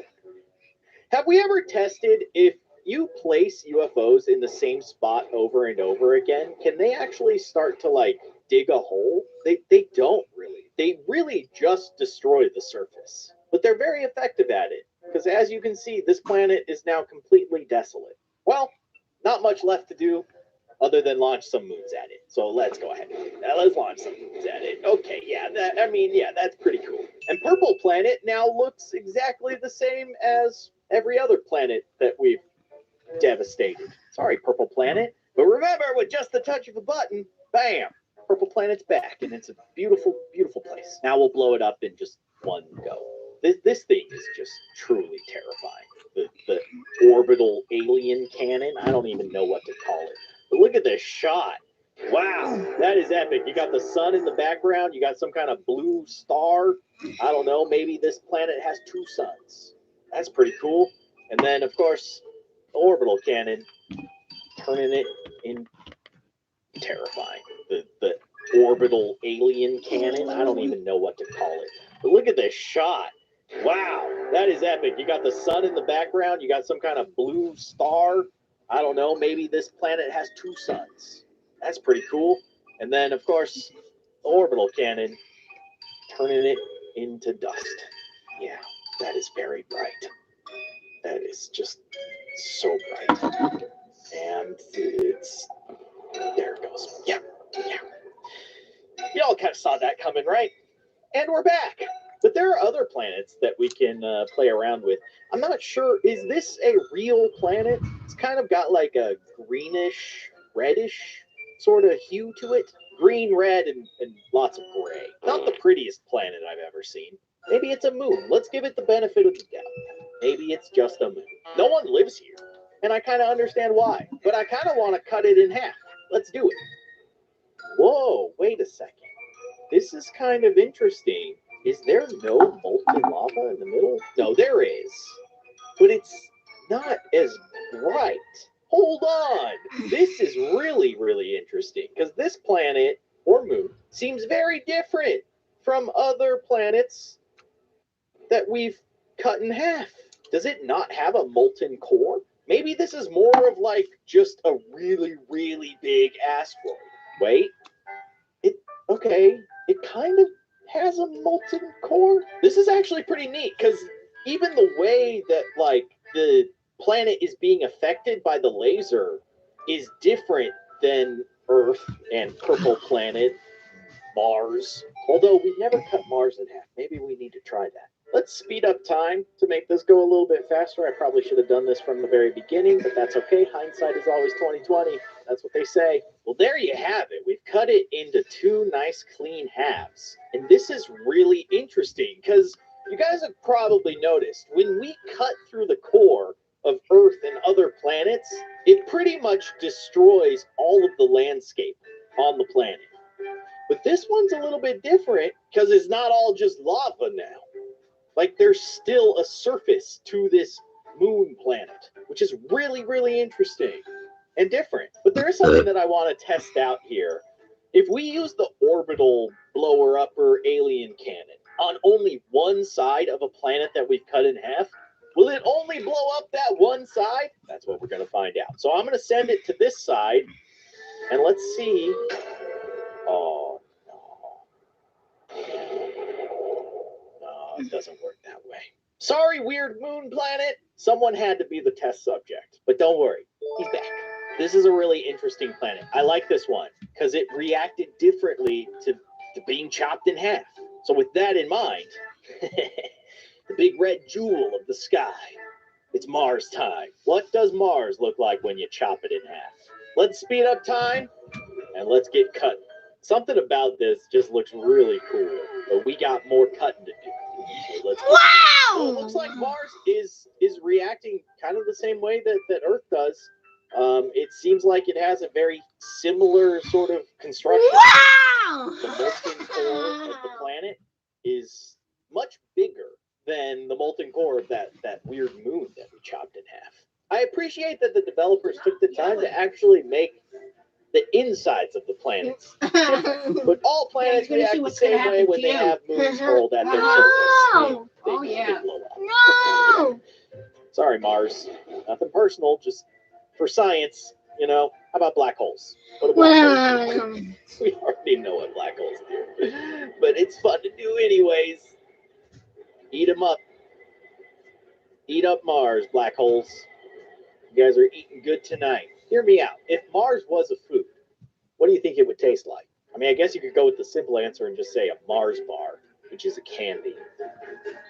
Have we ever tested if you place UFOs in the same spot over and over again, can they actually start to like dig a hole? They don't really. They really just destroy the surface. But they're very effective at it, because as you can see, this planet is now completely desolate. Well, not much left to do other than launch some moons at it. So let's go ahead. Let's launch some moons at it. Okay, yeah, that's pretty cool. And Purple Planet now looks exactly the same as every other planet that we've devastated. Sorry, Purple Planet. But remember, with just the touch of a button, bam, Purple Planet's back, and it's a beautiful, beautiful place. Now we'll blow it up in just one go. This thing is just truly terrifying. The orbital alien cannon, I don't even know what to call it. But look at this shot. Wow, that is epic. You got the sun in the background. You got some kind of blue star. I don't know, maybe this planet has two suns. That's pretty cool. And then, of course, the orbital cannon, turning it in terrifying. The orbital alien cannon, I don't even know what to call it. But look at this shot. Wow, that is epic. You got the sun in the background. You got some kind of blue star. I don't know, maybe this planet has two suns. That's pretty cool. And then, of course, the orbital cannon, turning it into dust. Yeah, that is very bright. That is just so bright. And it's... There it goes. Yeah. Y'all kind of saw that coming, right? And we're back. But there are other planets that we can play around with. I'm not sure, is this a real planet? It's kind of got like a greenish, reddish sort of hue to it. Green, red, and lots of gray. Not the prettiest planet I've ever seen. Maybe it's a moon. Let's give it the benefit of the doubt. Maybe it's just a moon. No one lives here. and I kind of understand why, but I kind of want to cut it in half. Let's do it. Whoa, wait a second. This is kind of interesting. Is there no molten lava in the middle? No, there is. But it's not as bright. Hold on. This is really, really interesting because this planet or moon seems very different from other planets that we've cut in half. Does it not have a molten core? Maybe this is more of like just a really, really big asteroid. Wait. Okay, it kind of has a molten core. This is actually pretty neat because even the way that like the planet is being affected by the laser is different than Earth and Purple Planet, Mars. Although we've never cut Mars in half. Maybe we need to try that. Let's speed up time to make this go a little bit faster. I probably should have done this from the very beginning, but that's okay. Hindsight is always 20/20. That's what they say. Well, there you have it. We've cut it into two nice clean halves. And this is really interesting because you guys have probably noticed when we cut through the core of Earth and other planets, it pretty much destroys all of the landscape on the planet. But this one's a little bit different because it's not all just lava now. Like there's still a surface to this moon planet, which is really, really interesting and different. But there is something that I want to test out here. If we use the orbital blower upper alien cannon on only one side of a planet that we've cut in half, will it only blow up that one side? That's what we're going to find out. So I'm going to send it to this side, and let's see. Oh, no, it doesn't work that way. Sorry, weird moon planet. Someone had to be the test subject. But don't worry, he's back. This is a really interesting planet. I like this one because it reacted differently to being chopped in half. So with that in mind, the big red jewel of the sky, it's Mars time. What does Mars look like when you chop it in half? Let's speed up time and let's get cutting. Something about this just looks really cool, but we got more cutting to do. So let's Wow! Well, it looks like Mars is reacting kind of the same way that Earth does. It seems like it has a very similar sort of construction. Wow! The molten core of the planet is much bigger than the molten core of that weird moon that we chopped in half. I appreciate that the developers took the time to actually make the insides of the planets. But all planets react the same way when they have moons hurled at their surface. Oh, yeah. No! Sorry, Mars. Nothing personal, just for science, you know. How about black holes? What do black holes do? We already know what black holes do. But it's fun to do anyways. Eat them up. Eat up Mars, black holes. You guys are eating good tonight. Hear me out. If Mars was a food, what do you think it would taste like? I mean, I guess you could go with the simple answer and just say a Mars bar, which is a candy.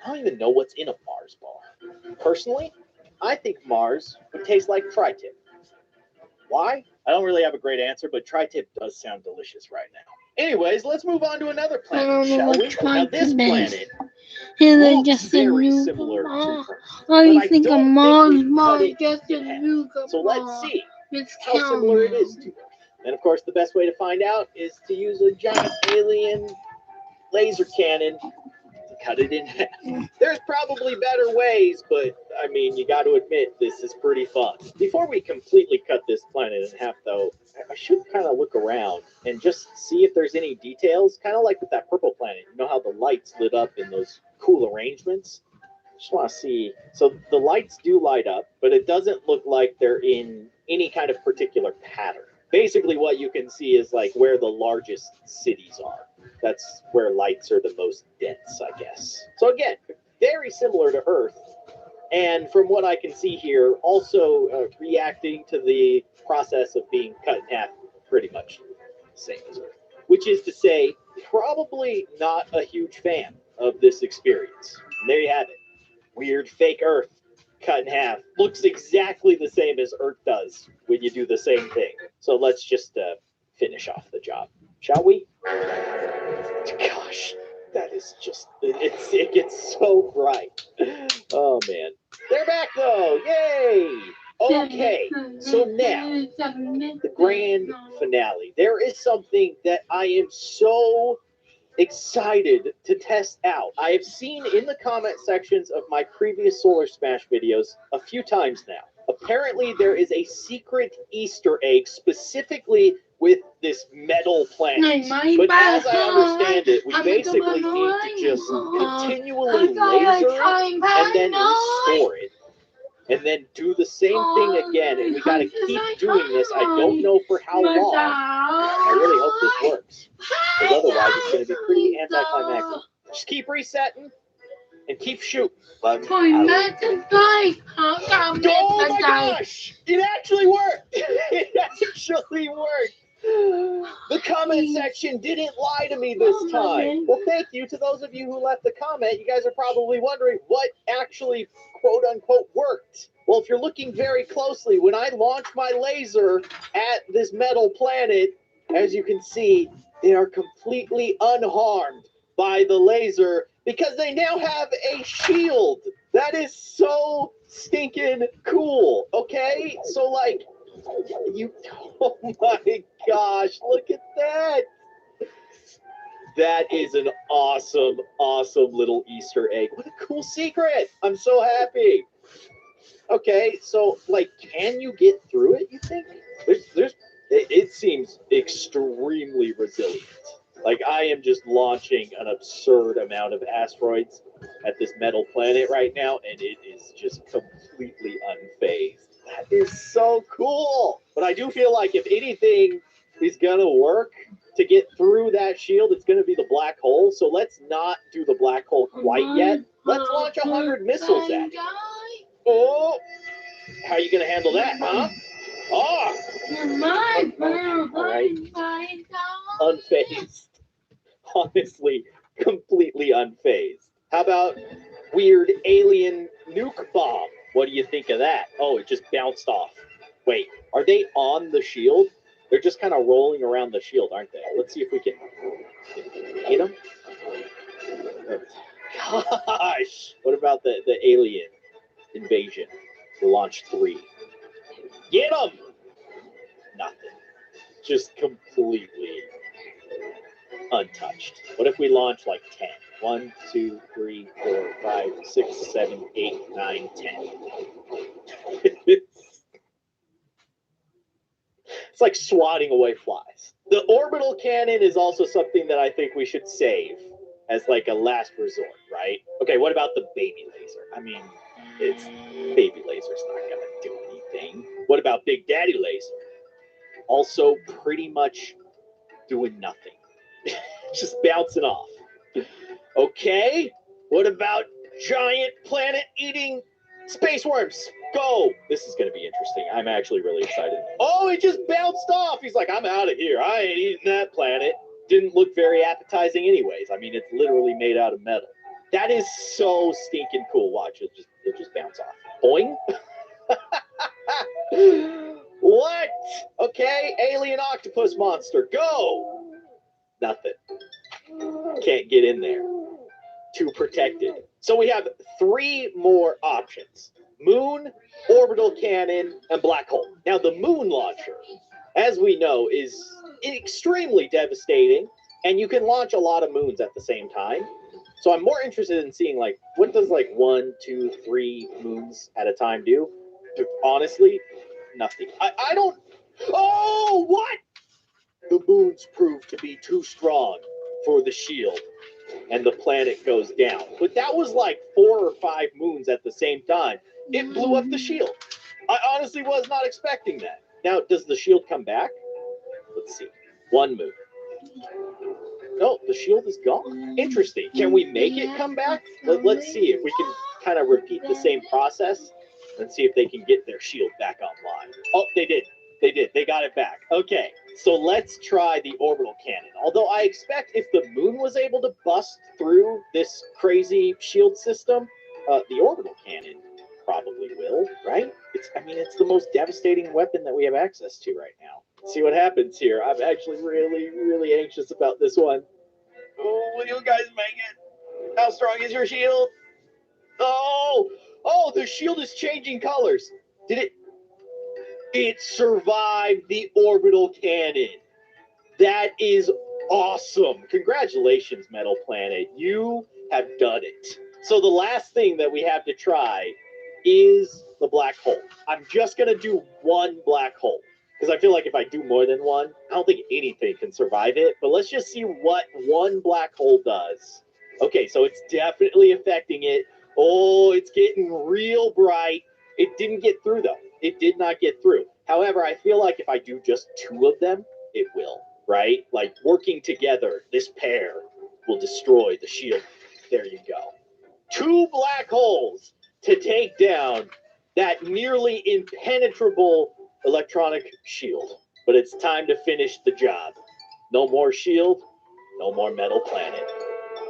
I don't even know what's in a Mars bar. Personally, I think Mars would taste like tri-tip. Why? I don't really have a great answer, but tri-tip does sound delicious right now. Anyways, let's move on to another planet, shall we? Now, this planet looks very similar to Earth, I but I think a don't Mars think we've bar cut it just a in half. nuka So let's see It's how similar it is to Earth. And of course, the best way to find out is to use a giant alien laser cannon to cut it in half. There's probably better ways, but I mean, you got to admit, this is pretty fun. Before we completely cut this planet in half, though, I should kind of look around and just see if there's any details, kind of like with that purple planet. You know how the lights lit up in those cool arrangements? Just want to see. So the lights do light up, but it doesn't look like they're in any kind of particular pattern. Basically, what you can see is like where the largest cities are. That's where lights are the most dense, I guess. So again, very similar to Earth. And from what I can see here, also reacting to the process of being cut in half pretty much the same as Earth. Which is to say, probably not a huge fan of this experience. And there you have it. Weird fake Earth cut in half. Looks exactly the same as Earth does when you do the same thing. So let's just finish off the job, shall we? Gosh, that is just, it gets so bright. Oh man. They're back though, yay! Okay, so now, the grand finale. There is something that I am so excited to test out. I have seen in the comment sections of my previous Solar Smash videos a few times now. Apparently, there is a secret Easter egg specifically with this metal planet. But as I understand it, we basically need to just continually laser it and then restore it. And then do the same thing again, and we gotta keep doing this. I don't know for how long. I really hope this works, because otherwise it's gonna be pretty anticlimactic. Just keep resetting and keep shooting. But Oh my gosh! It actually worked! It actually worked! The comment section didn't lie to me this time. Well, thank you to those of you who left the comment. You guys are probably wondering what actually, quote unquote, worked. Well, if you're looking very closely, when I launch my laser at this metal planet, as you can see, they are completely unharmed by the laser because they now have a shield. That is so stinking cool, okay? So, like, oh my gosh, look at that. That is an awesome, awesome little Easter egg. What a cool secret. I'm so happy. Okay, so, like, can you get through it, you think? It seems extremely resilient. Like, I am just launching an absurd amount of asteroids at this metal planet right now, and it is just completely unfazed. That is so cool! But I do feel like if anything is gonna work to get through that shield, it's gonna be the black hole. So let's not do the black hole quite yet. Let's launch 100 missiles at it. Oh! How are you gonna handle that, huh? Oh! Alright. Unfazed. Honestly, completely unfazed. How about weird alien nuke bomb? What do you think of that? Oh, it just bounced off. Wait, are they on the shield? They're just kind of rolling around the shield, aren't they? Let's see if we can hit them. Gosh! What about the alien invasion? The launch 3. Get them! Nothing. Just completely untouched. What if we launch like 10? 1, 2, 3, 4, 5, 6, 7, 8, 9, 10. It's like swatting away flies. The orbital cannon is also something that I think we should save as like a last resort, right? Okay, what about the baby laser? I mean, it's baby laser's not gonna do anything. What about Big Daddy laser? Also pretty much doing nothing. Just bouncing off. Okay, what about giant planet-eating space worms? Go! This is going to be interesting. I'm actually really excited. Oh, it just bounced off! He's like, I'm out of here. I ain't eating that planet. Didn't look very appetizing anyways. I mean, it's literally made out of metal. That is so stinking cool. Watch, it'll just bounce off. Boing! What? Okay, alien octopus monster, go! Nothing. Can't get in there. Too protected. So we have 3 more options. Moon, orbital cannon, and black hole. Now the moon launcher, as we know, is extremely devastating, and you can launch a lot of moons at the same time. So I'm more interested in seeing, like, what does like 1, 2, 3 moons at a time do? Honestly, nothing. I don't... Oh, what? The moons prove to be too strong for the shield, and the planet goes down. But that was like 4 or 5 moons at the same time. It blew up the shield. I honestly was not expecting that. Now, does the shield come back? Let's see. 1 moon. No, the shield is gone. Interesting. Can we make it come back? Let's see if we can kind of repeat the same process and see if they can get their shield back online. Oh, they did. They did. They got it back. Okay, so let's try the orbital cannon. Although I expect if the moon was able to bust through this crazy shield system, the orbital cannon probably will, right? It's the most devastating weapon that we have access to right now. See what happens here. I'm actually really, really anxious about this one. Oh, will you guys make it? How strong is your shield? Oh, the shield is changing colors. Did it? It survived the orbital cannon. That is awesome. Congratulations, Metal Planet. You have done it. So the last thing that we have to try is the black hole. I'm just going to do one black hole because I feel like if I do more than one, I don't think anything can survive it. But let's just see what one black hole does. Okay, so it's definitely affecting it. Oh, it's getting real bright. It didn't get through, though. It did not get through. However, I feel like if I do just two of them, it will, right? Like working together, this pair will destroy the shield. There you go. Two black holes to take down that nearly impenetrable electronic shield. But it's time to finish the job. No more shield, no more Metal Planet.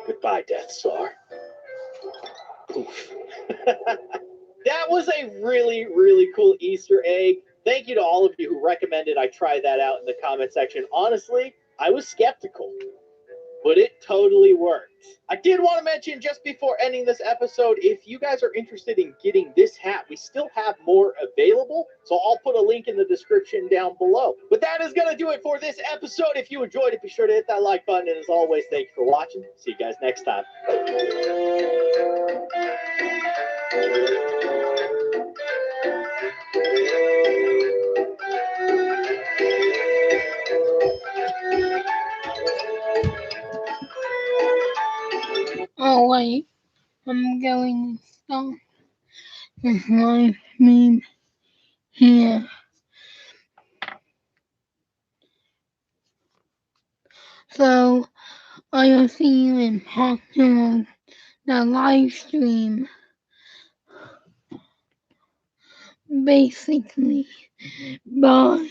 Goodbye, Death Star. Poof. That was a really, really cool Easter egg. Thank you to all of you who recommended I try that out in the comment section. Honestly, I was skeptical, but it totally worked. I did want to mention just before ending this episode, if you guys are interested in getting this hat, we still have more available, so I'll put a link in the description down below. But that is going to do it for this episode. If you enjoyed it, be sure to hit that like button, and as always, thank you for watching. See you guys next time. Oh wait, I'm going to stop this live stream here. So I will see you in part 2 of the live stream. Basically, bye.